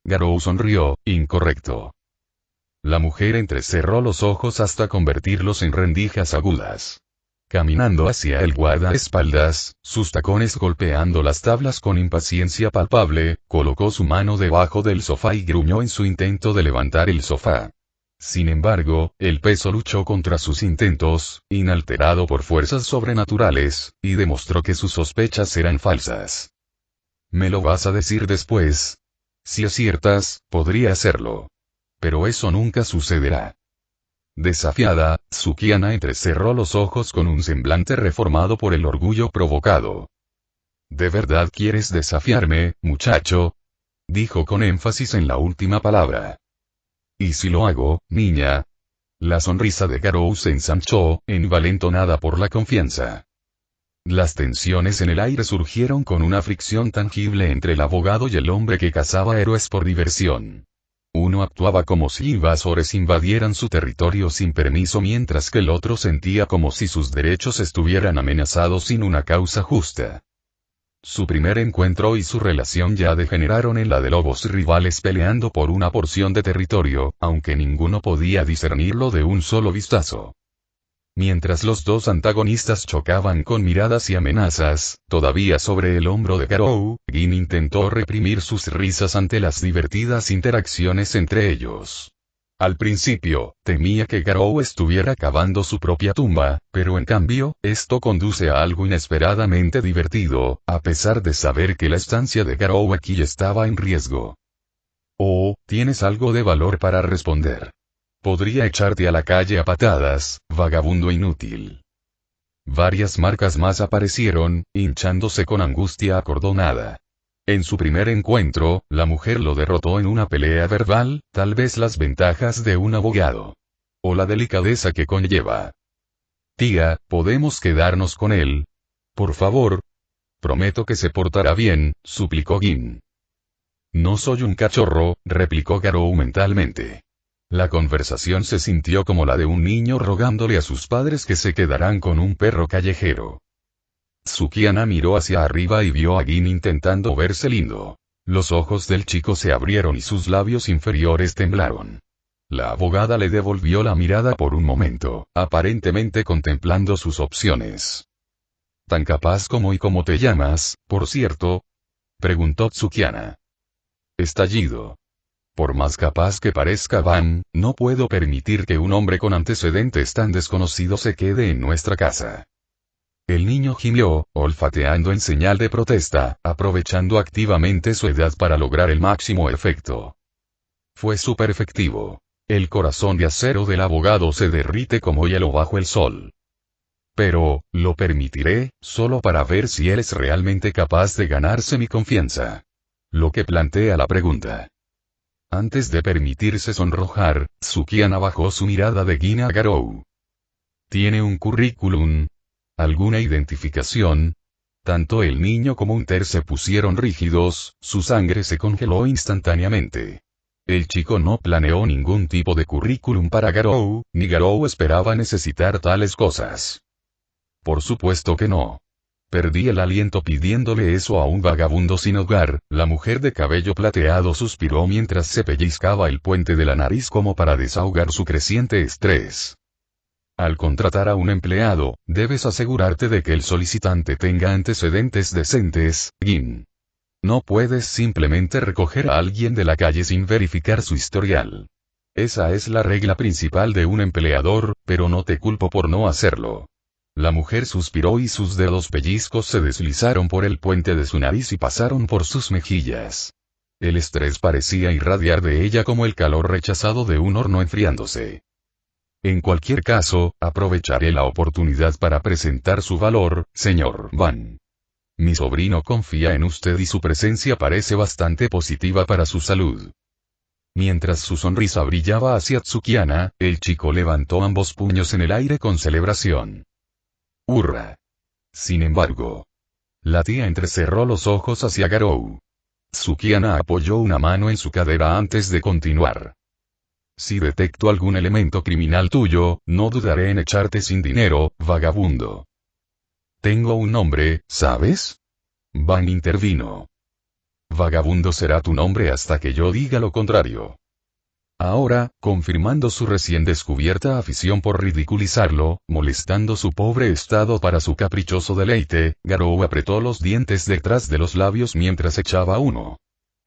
Garou sonrió, incorrecto. La mujer entrecerró los ojos hasta convertirlos en rendijas agudas. Caminando hacia el guardaespaldas, sus tacones golpeando las tablas con impaciencia palpable, colocó su mano debajo del sofá y gruñó en su intento de levantar el sofá. Sin embargo, el peso luchó contra sus intentos, inalterado por fuerzas sobrenaturales, y demostró que sus sospechas eran falsas. ¿Me lo vas a decir después? Si aciertas, podría hacerlo. Pero eso nunca sucederá. Desafiada, Sukiana entrecerró los ojos con un semblante reformado por el orgullo provocado. ¿De verdad quieres desafiarme, muchacho? Dijo con énfasis en la última palabra. ¿Y si lo hago, niña? La sonrisa de Garou se ensanchó, envalentonada por la confianza. Las tensiones en el aire surgieron con una fricción tangible entre el abogado y el hombre que cazaba héroes por diversión. Uno actuaba como si invasores invadieran su territorio sin permiso mientras que el otro sentía como si sus derechos estuvieran amenazados sin una causa justa. Su primer encuentro y su relación ya degeneraron en la de lobos rivales peleando por una porción de territorio, aunque ninguno podía discernirlo de un solo vistazo. Mientras los dos antagonistas chocaban con miradas y amenazas, todavía sobre el hombro de Garou, Gin intentó reprimir sus risas ante las divertidas interacciones entre ellos. Al principio, temía que Garou estuviera cavando su propia tumba, pero en cambio, esto conduce a algo inesperadamente divertido, a pesar de saber que la estancia de Garou aquí estaba en riesgo. Oh, tienes algo de valor para responder. Podría echarte a la calle a patadas, vagabundo inútil. Varias marcas más aparecieron, hinchándose con angustia acordonada. En su primer encuentro, la mujer lo derrotó en una pelea verbal, tal vez las ventajas de un abogado. O la delicadeza que conlleva. Tía, ¿podemos quedarnos con él? Por favor. Prometo que se portará bien, suplicó Gin. No soy un cachorro, replicó Garou mentalmente. La conversación se sintió como la de un niño rogándole a sus padres que se quedarán con un perro callejero. Sukiana miró hacia arriba y vio a Gin intentando verse lindo. Los ojos del chico se abrieron y sus labios inferiores temblaron. La abogada le devolvió la mirada por un momento, aparentemente contemplando sus opciones. ¿Tan capaz como y cómo te llamas, por cierto? Preguntó Tsukiana. Estallido. Por más capaz que parezca Van, no puedo permitir que un hombre con antecedentes tan desconocidos se quede en nuestra casa. El niño gimió, olfateando en señal de protesta, aprovechando activamente su edad para lograr el máximo efecto. Fue súper efectivo. El corazón de acero del abogado se derrite como hielo bajo el sol. Pero, lo permitiré, solo para ver si él es realmente capaz de ganarse mi confianza. Lo que plantea la pregunta. Antes de permitirse sonrojar, Tsukiana bajó su mirada de Gin a Garou. ¿Tiene un currículum? ¿Alguna identificación? Tanto el niño como Hunter se pusieron rígidos, su sangre se congeló instantáneamente. El chico no planeó ningún tipo de currículum para Garou, ni Garou esperaba necesitar tales cosas. Por supuesto que no. Perdí el aliento pidiéndole eso a un vagabundo sin hogar. La mujer de cabello plateado suspiró mientras se pellizcaba el puente de la nariz como para desahogar su creciente estrés. Al contratar a un empleado, debes asegurarte de que el solicitante tenga antecedentes decentes, Gin. No puedes simplemente recoger a alguien de la calle sin verificar su historial. Esa es la regla principal de un empleador, pero no te culpo por no hacerlo. La mujer suspiró y sus dedos pellizcos se deslizaron por el puente de su nariz y pasaron por sus mejillas. El estrés parecía irradiar de ella como el calor rechazado de un horno enfriándose. En cualquier caso, aprovecharé la oportunidad para presentar su valor, señor Van. Mi sobrino confía en usted y su presencia parece bastante positiva para su salud. Mientras su sonrisa brillaba hacia Tsukiana, el chico levantó ambos puños en el aire con celebración. ¡Hurra! Sin embargo, la tía entrecerró los ojos hacia Garou. Tsukiana apoyó una mano en su cadera antes de continuar. Si detecto algún elemento criminal tuyo, no dudaré en echarte sin dinero, vagabundo. Tengo un nombre, ¿sabes? Van intervino. Vagabundo será tu nombre hasta que yo diga lo contrario. Ahora, confirmando su recién descubierta afición por ridiculizarlo, molestando su pobre estado para su caprichoso deleite, Garou apretó los dientes detrás de los labios mientras echaba uno.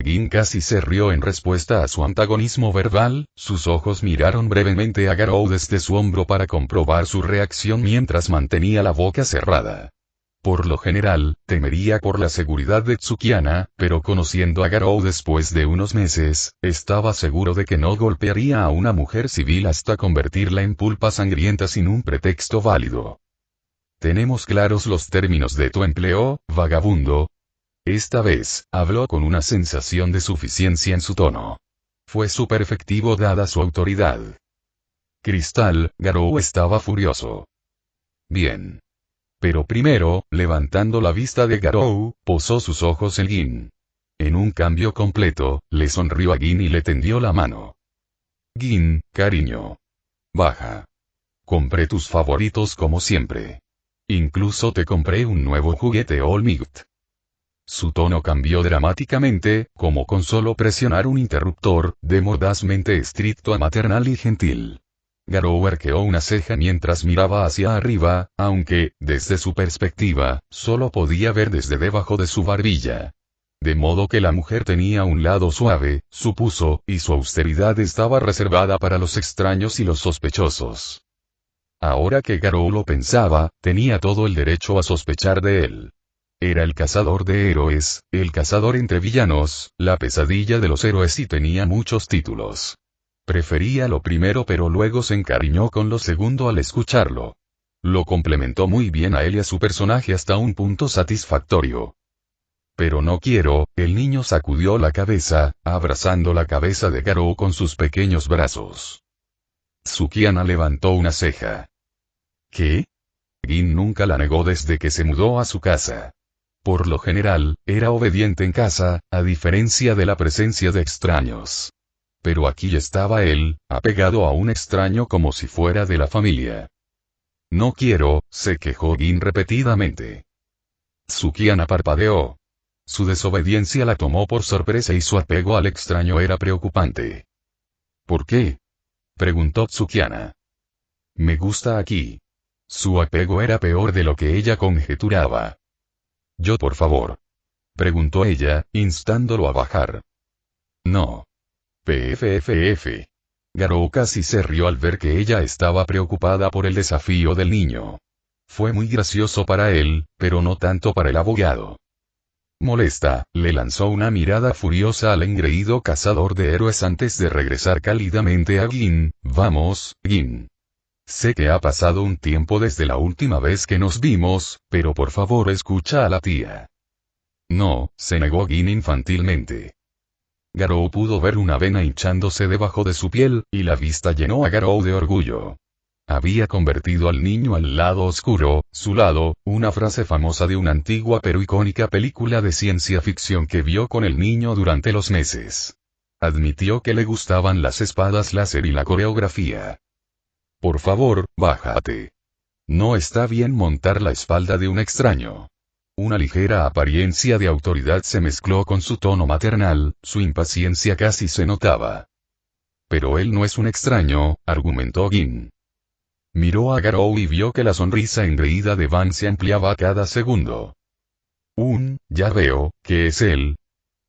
Gin casi se rió en respuesta a su antagonismo verbal, sus ojos miraron brevemente a Garou desde su hombro para comprobar su reacción mientras mantenía la boca cerrada. Por lo general, temería por la seguridad de Tsukiana, pero conociendo a Garou después de unos meses, estaba seguro de que no golpearía a una mujer civil hasta convertirla en pulpa sangrienta sin un pretexto válido. ¿Tenemos claros los términos de tu empleo, vagabundo? Esta vez, habló con una sensación de suficiencia en su tono. Fue súper efectivo dada su autoridad. Cristal, Garou estaba furioso. Bien. Pero primero, levantando la vista de Garou, posó sus ojos en Gin. En un cambio completo, le sonrió a Gin y le tendió la mano. Gin, cariño. Baja. Compré tus favoritos como siempre. Incluso te compré un nuevo juguete All Might. Su tono cambió dramáticamente, como con solo presionar un interruptor, de mordazmente estricto a maternal y gentil. Garou arqueó una ceja mientras miraba hacia arriba, aunque, desde su perspectiva, solo podía ver desde debajo de su barbilla. De modo que la mujer tenía un lado suave, supuso, y su austeridad estaba reservada para los extraños y los sospechosos. Ahora que Garou lo pensaba, tenía todo el derecho a sospechar de él. Era el cazador de héroes, el cazador entre villanos, la pesadilla de los héroes y tenía muchos títulos. Prefería lo primero pero luego se encariñó con lo segundo al escucharlo. Lo complementó muy bien a él y a su personaje hasta un punto satisfactorio. Pero no quiero, el niño sacudió la cabeza, abrazando la cabeza de Garou con sus pequeños brazos. Tsukiana levantó una ceja. ¿Qué? Gin nunca la negó desde que se mudó a su casa. Por lo general, era obediente en casa, a diferencia de la presencia de extraños. Pero aquí estaba él, apegado a un extraño como si fuera de la familia. No quiero, se quejó Gin repetidamente. Tsukiana parpadeó. Su desobediencia la tomó por sorpresa y su apego al extraño era preocupante. ¿Por qué? Preguntó Tsukiana. Me gusta aquí. Su apego era peor de lo que ella conjeturaba. Yo por favor. Preguntó ella, instándolo a bajar. No. PFFF. Garou casi se rió al ver que ella estaba preocupada por el desafío del niño. Fue muy gracioso para él, pero no tanto para el abogado. Molesta, le lanzó una mirada furiosa al engreído cazador de héroes antes de regresar cálidamente a Gin. Vamos, Gin. Sé que ha pasado un tiempo desde la última vez que nos vimos, pero por favor escucha a la tía. No, se negó Gin infantilmente. Garou pudo ver una vena hinchándose debajo de su piel, y la vista llenó a Garou de orgullo. Había convertido al niño al lado oscuro, su lado, una frase famosa de una antigua pero icónica película de ciencia ficción que vio con el niño durante los meses. Admitió que le gustaban las espadas láser y la coreografía. Por favor, bájate. No está bien montar la espalda de un extraño. Una ligera apariencia de autoridad se mezcló con su tono maternal, su impaciencia casi se notaba. Pero él no es un extraño, argumentó Gin. Miró a Garou y vio que la sonrisa engreída de Van se ampliaba a cada segundo. Ya veo, ¿qué es él?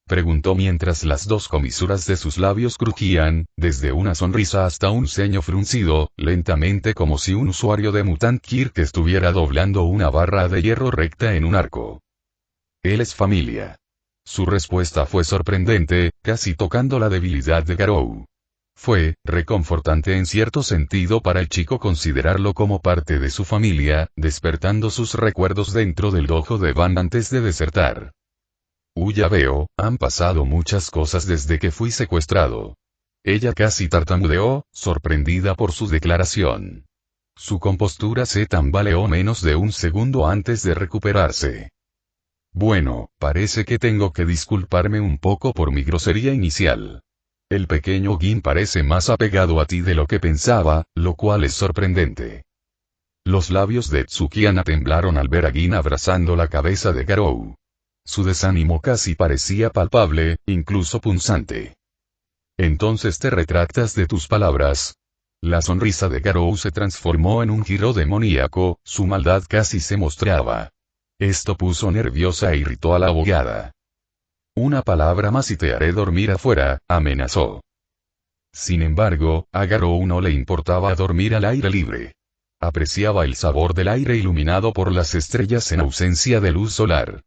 Preguntó mientras las dos comisuras de sus labios crujían, desde una sonrisa hasta un ceño fruncido, lentamente como si un usuario de Mutant Kirk estuviera doblando una barra de hierro recta en un arco. Él es familia. Su respuesta fue sorprendente, casi tocando la debilidad de Garou. Fue reconfortante en cierto sentido para el chico considerarlo como parte de su familia, despertando sus recuerdos dentro del dojo de Van antes de desertar. Ya veo, han pasado muchas cosas desde que fui secuestrado. Ella casi tartamudeó, sorprendida por su declaración. Su compostura se tambaleó menos de un segundo antes de recuperarse. Bueno, parece que tengo que disculparme un poco por mi grosería inicial. El pequeño Gin parece más apegado a ti de lo que pensaba, lo cual es sorprendente. Los labios de Tsukiana temblaron al ver a Gin abrazando la cabeza de Garou. Su desánimo casi parecía palpable, incluso punzante. Entonces te retractas de tus palabras. La sonrisa de Garou se transformó en un giro demoníaco, su maldad casi se mostraba. Esto puso nerviosa e irritó a la abogada. Una palabra más y te haré dormir afuera, amenazó. Sin embargo, a Garou no le importaba dormir al aire libre. Apreciaba el sabor del aire iluminado por las estrellas en ausencia de luz solar.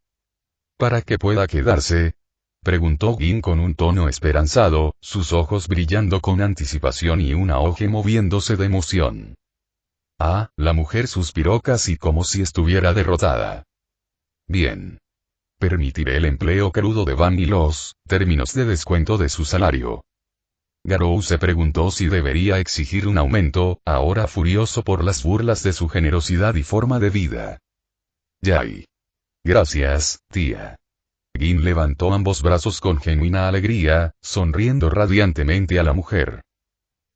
¿Para que pueda quedarse? Preguntó Gin con un tono esperanzado, sus ojos brillando con anticipación y una hoja moviéndose de emoción. La mujer suspiró casi como si estuviera derrotada. Bien. Permitiré el empleo crudo de Van y los términos de descuento de su salario. Garou se preguntó si debería exigir un aumento, ahora furioso por las burlas de su generosidad y forma de vida. Yay. Gracias, tía. Gin levantó ambos brazos con genuina alegría, sonriendo radiantemente a la mujer.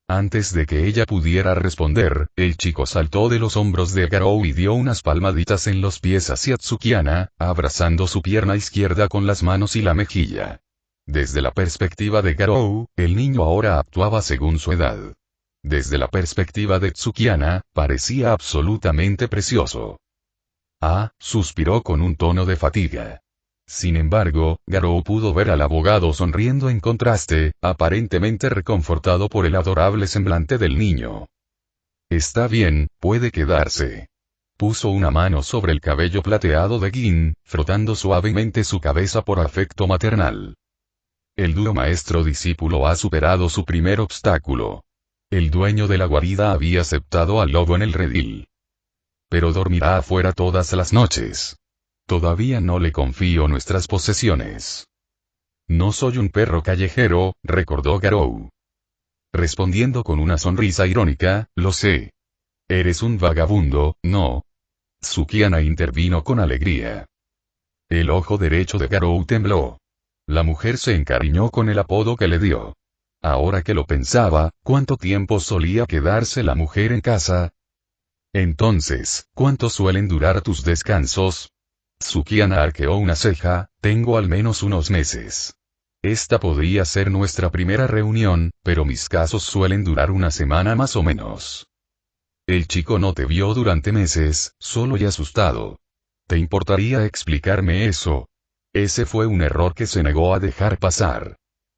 Antes de que ella pudiera responder, el chico saltó de los hombros de Garou y dio unas palmaditas en los pies hacia Tsukiana, abrazando su pierna izquierda con las manos y la mejilla. Desde la perspectiva de Garou, el niño ahora actuaba según su edad. Desde la perspectiva de Tsukiana, parecía absolutamente precioso. Suspiró con un tono de fatiga. Sin embargo, Garou pudo ver al abogado sonriendo en contraste, aparentemente reconfortado por el adorable semblante del niño. Está bien, puede quedarse. Puso una mano sobre el cabello plateado de Gin, frotando suavemente su cabeza por afecto maternal. El duro maestro discípulo ha superado su primer obstáculo. El dueño de la guarida había aceptado al lobo en el redil. Pero dormirá afuera todas las noches. Todavía no le confío nuestras posesiones. No soy un perro callejero, recordó Garou. Respondiendo con una sonrisa irónica, lo sé. Eres un vagabundo, ¿no? Tsukiana intervino con alegría. El ojo derecho de Garou tembló. La mujer se encariñó con el apodo que le dio. Ahora que lo pensaba, ¿cuánto tiempo solía quedarse la mujer en casa? Entonces, ¿cuánto suelen durar tus descansos? Tsukiana arqueó una ceja, tengo al menos unos meses. Esta podría ser nuestra primera reunión, pero mis casos suelen durar una semana más o menos. El chico no te vio durante meses, solo y asustado. ¿Te importaría explicarme eso? Ese fue un error que se negó a dejar pasar.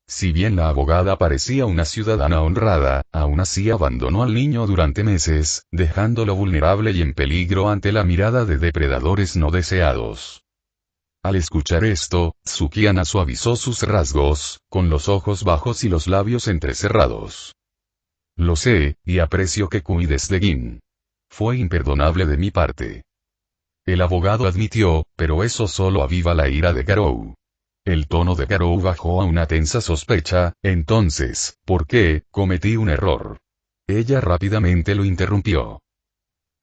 Si bien la abogada parecía una ciudadana honrada, aún así abandonó al niño durante meses, dejándolo vulnerable y en peligro ante la mirada de depredadores no deseados. Al escuchar esto, Tsukiana suavizó sus rasgos, con los ojos bajos y los labios entrecerrados. Lo sé, y aprecio que cuides de Gin. Fue imperdonable de mi parte. El abogado admitió, pero eso solo aviva la ira de Garou. El tono de Garou bajó a una tensa sospecha, entonces, ¿por qué? Cometí un error. Ella rápidamente lo interrumpió.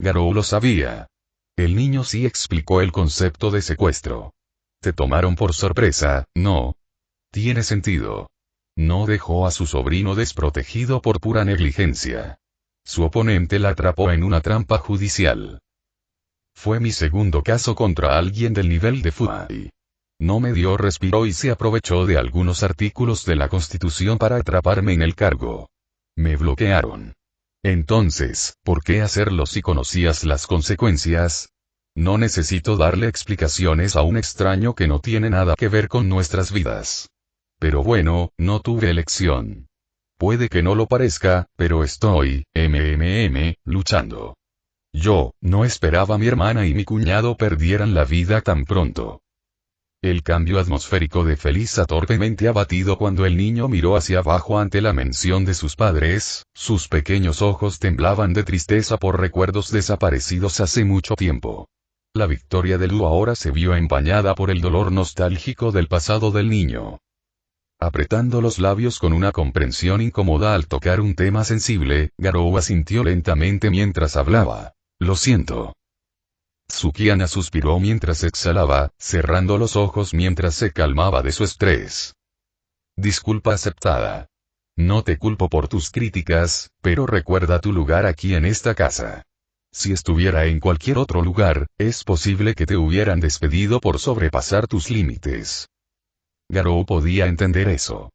Garou lo sabía. El niño sí explicó el concepto de secuestro. Te tomaron por sorpresa, ¿no? Tiene sentido. No dejó a su sobrino desprotegido por pura negligencia. Su oponente la atrapó en una trampa judicial. Fue mi segundo caso contra alguien del nivel de Fuai. No me dio respiro y se aprovechó de algunos artículos de la Constitución para atraparme en el cargo. Me bloquearon. Entonces, ¿por qué hacerlo si conocías las consecuencias? No necesito darle explicaciones a un extraño que no tiene nada que ver con nuestras vidas. Pero bueno, no tuve elección. Puede que no lo parezca, pero estoy, luchando. Yo, no esperaba mi hermana y mi cuñado perdieran la vida tan pronto. El cambio atmosférico de Felisa torpemente abatido cuando el niño miró hacia abajo ante la mención de sus padres, sus pequeños ojos temblaban de tristeza por recuerdos desaparecidos hace mucho tiempo. La victoria de Lu ahora se vio empañada por el dolor nostálgico del pasado del niño. Apretando los labios con una comprensión incómoda al tocar un tema sensible, Garou asintió lentamente mientras hablaba. Lo siento. Tsukiana suspiró mientras exhalaba, cerrando los ojos mientras se calmaba de su estrés. Disculpa aceptada. No te culpo por tus críticas, pero recuerda tu lugar aquí en esta casa. Si estuviera en cualquier otro lugar, es posible que te hubieran despedido por sobrepasar tus límites. Garou podía entender eso.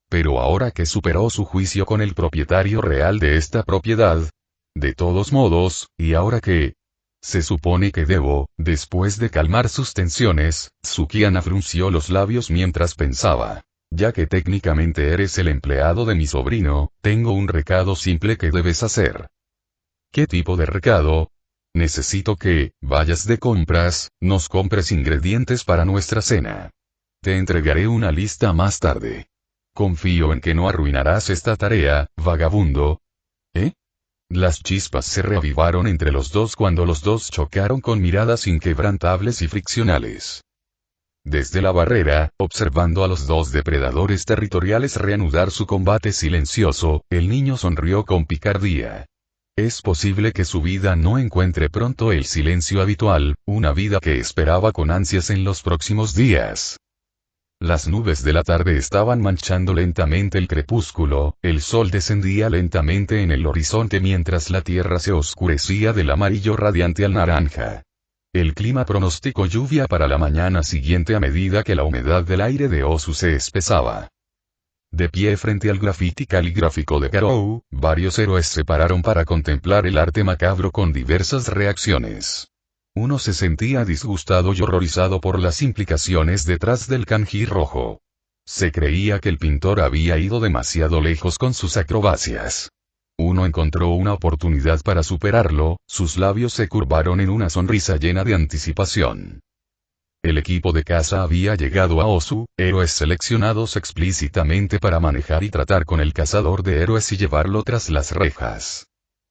Pero ahora que superó su juicio con el propietario real de esta propiedad. De todos modos, ¿y ahora qué? Se supone que debo, después de calmar sus tensiones, Tsukiana frunció los labios mientras pensaba. Ya que técnicamente eres el empleado de mi sobrino, tengo un recado simple que debes hacer. ¿Qué tipo de recado? Necesito que, vayas de compras, nos compres ingredientes para nuestra cena. Te entregaré una lista más tarde. Confío en que no arruinarás esta tarea, vagabundo. ¿Eh? Las chispas se reavivaron entre los dos cuando los dos chocaron con miradas inquebrantables y friccionales. Desde la barrera, observando a los dos depredadores territoriales reanudar su combate silencioso, el niño sonrió con picardía. Es posible que su vida no encuentre pronto el silencio habitual, una vida que esperaba con ansias en los próximos días. Las nubes de la tarde estaban manchando lentamente el crepúsculo, el sol descendía lentamente en el horizonte mientras la tierra se oscurecía del amarillo radiante al naranja. El clima pronosticó lluvia para la mañana siguiente a medida que la humedad del aire de Osu se espesaba. De pie frente al grafiti caligráfico de Garou, varios héroes se pararon para contemplar el arte macabro con diversas reacciones. Uno se sentía disgustado y horrorizado por las implicaciones detrás del kanji rojo. Se creía que el pintor había ido demasiado lejos con sus acrobacias. Uno encontró una oportunidad para superarlo, sus labios se curvaron en una sonrisa llena de anticipación. El equipo de caza había llegado a Osu, héroes seleccionados explícitamente para manejar y tratar con el cazador de héroes y llevarlo tras las rejas.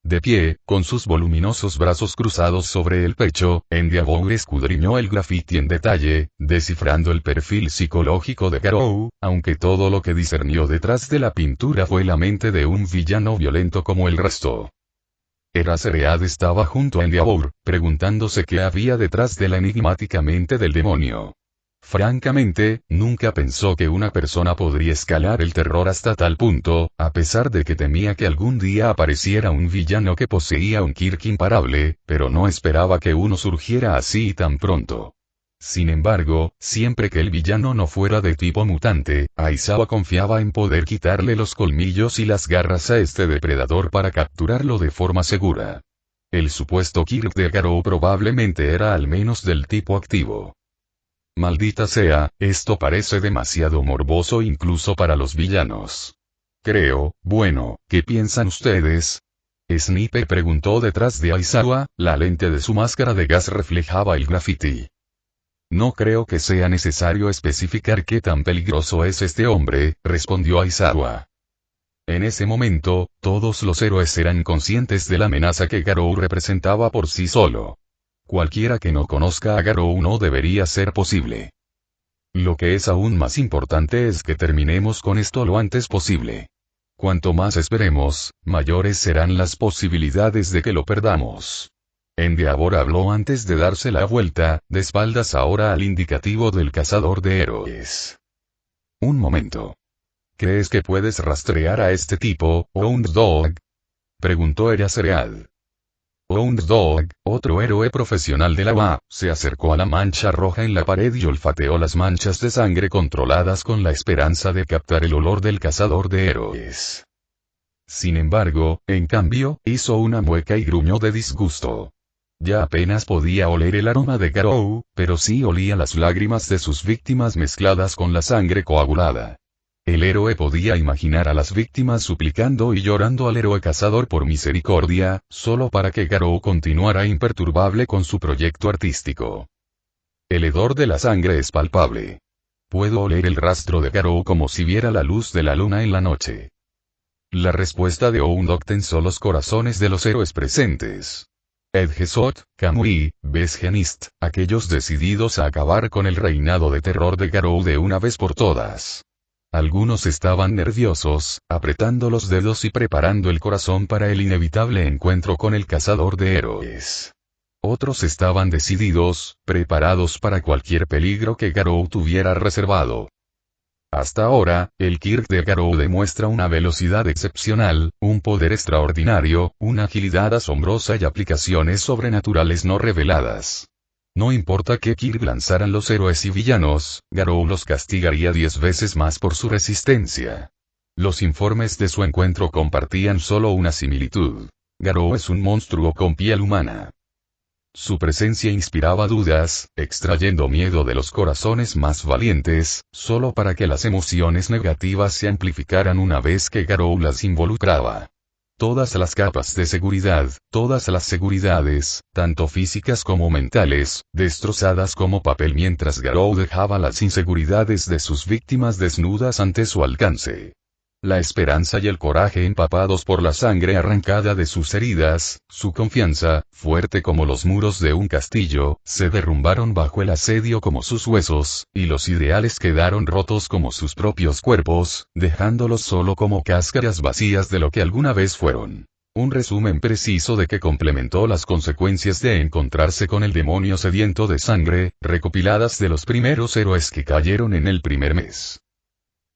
De pie, con sus voluminosos brazos cruzados sobre el pecho, Endiavour escudriñó el grafiti en detalle, descifrando el perfil psicológico de Garou, aunque todo lo que discernió detrás de la pintura fue la mente de un villano violento como el resto. Eraserhead estaba junto a Endiavour, preguntándose qué había detrás de la enigmática mente del demonio. Francamente, nunca pensó que una persona podría escalar el terror hasta tal punto, a pesar de que temía que algún día apareciera un villano que poseía un quirk imparable, pero no esperaba que uno surgiera así tan pronto. Sin embargo, siempre que el villano no fuera de tipo mutante, Aizawa confiaba en poder quitarle los colmillos y las garras a este depredador para capturarlo de forma segura. El supuesto Kirk de Garou probablemente era al menos del tipo activo. Maldita sea, esto parece demasiado morboso incluso para los villanos. Bueno, ¿qué piensan ustedes? Snipe preguntó detrás de Aizawa, la lente de su máscara de gas reflejaba el graffiti. No creo que sea necesario especificar qué tan peligroso es este hombre, respondió Aizawa. En ese momento, todos los héroes eran conscientes de la amenaza que Garou representaba por sí solo. Cualquiera que no conozca a Garou no debería ser posible. Lo que es aún más importante es que terminemos con esto lo antes posible. Cuanto más esperemos, mayores serán las posibilidades de que lo perdamos. Endeavor habló antes de darse la vuelta, de espaldas ahora al indicativo del cazador de héroes. Un momento. ¿Crees que puedes rastrear a este tipo, Hound Dog? Preguntó Eraserhead. Hound Dog, otro héroe profesional de la UA, se acercó a la mancha roja en la pared y olfateó las manchas de sangre controladas con la esperanza de captar el olor del cazador de héroes. Sin embargo, en cambio, hizo una mueca y gruñó de disgusto. Ya apenas podía oler el aroma de Garou, pero sí olía las lágrimas de sus víctimas mezcladas con la sangre coagulada. El héroe podía imaginar a las víctimas suplicando y llorando al héroe cazador por misericordia, solo para que Garou continuara imperturbable con su proyecto artístico. El hedor de la sangre es palpable. Puedo oler el rastro de Garou como si viera la luz de la luna en la noche. La respuesta de Hound tensó los corazones de los héroes presentes. Edgesot, Kamui, Besgenist, aquellos decididos a acabar con el reinado de terror de Garou de una vez por todas. Algunos estaban nerviosos, apretando los dedos y preparando el corazón para el inevitable encuentro con el cazador de héroes. Otros estaban decididos, preparados para cualquier peligro que Garou tuviera reservado. Hasta ahora, el Kirk de Garou demuestra una velocidad excepcional, un poder extraordinario, una agilidad asombrosa y aplicaciones sobrenaturales no reveladas. No importa qué Kirk lanzaran los héroes y villanos, Garou los castigaría 10 veces más por su resistencia. Los informes de su encuentro compartían solo una similitud. Garou es un monstruo con piel humana. Su presencia inspiraba dudas, extrayendo miedo de los corazones más valientes, solo para que las emociones negativas se amplificaran una vez que Garou las involucraba. Todas las capas de seguridad, todas las seguridades, tanto físicas como mentales, destrozadas como papel mientras Garou dejaba las inseguridades de sus víctimas desnudas ante su alcance. La esperanza y el coraje empapados por la sangre arrancada de sus heridas, su confianza, fuerte como los muros de un castillo, se derrumbaron bajo el asedio como sus huesos, y los ideales quedaron rotos como sus propios cuerpos, dejándolos solo como cáscaras vacías de lo que alguna vez fueron. Un resumen preciso de que complementó las consecuencias de encontrarse con el demonio sediento de sangre, recopiladas de los primeros héroes que cayeron en el primer mes.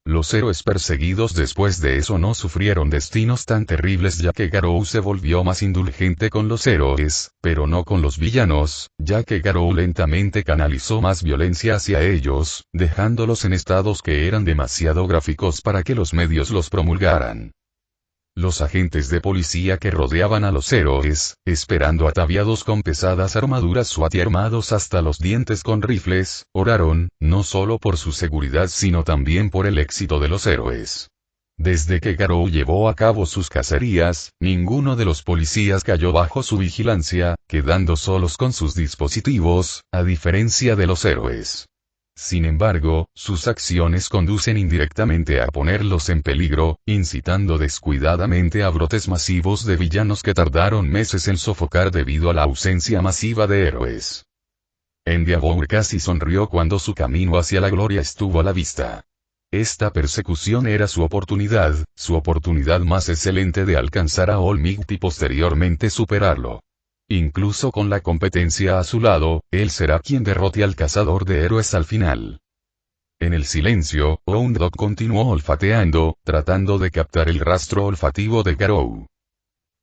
Los héroes perseguidos después de eso no sufrieron destinos tan terribles ya que Garou se volvió más indulgente con los héroes, pero no con los villanos, ya que Garou lentamente canalizó más violencia hacia ellos, dejándolos en estados que eran demasiado gráficos para que los medios los promulgaran. Los agentes de policía que rodeaban a los héroes, esperando ataviados con pesadas armaduras SWAT y armados hasta los dientes con rifles, oraron, no solo por su seguridad sino también por el éxito de los héroes. Desde que Garou llevó a cabo sus cacerías, ninguno de los policías cayó bajo su vigilancia, quedando solos con sus dispositivos, a diferencia de los héroes. Sin embargo, sus acciones conducen indirectamente a ponerlos en peligro, incitando descuidadamente a brotes masivos de villanos que tardaron meses en sofocar debido a la ausencia masiva de héroes. Endeavor casi sonrió cuando su camino hacia la gloria estuvo a la vista. Esta persecución era su oportunidad más excelente de alcanzar a All Might y posteriormente superarlo. Incluso con la competencia a su lado, él será quien derrote al cazador de héroes al final. En el silencio, Hound continuó olfateando, tratando de captar el rastro olfativo de Garou.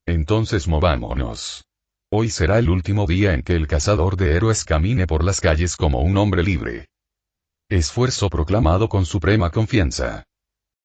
Entonces movámonos. Hoy será el último día en que el cazador de héroes camine por las calles como un hombre libre. Esfuerzo proclamado con suprema confianza.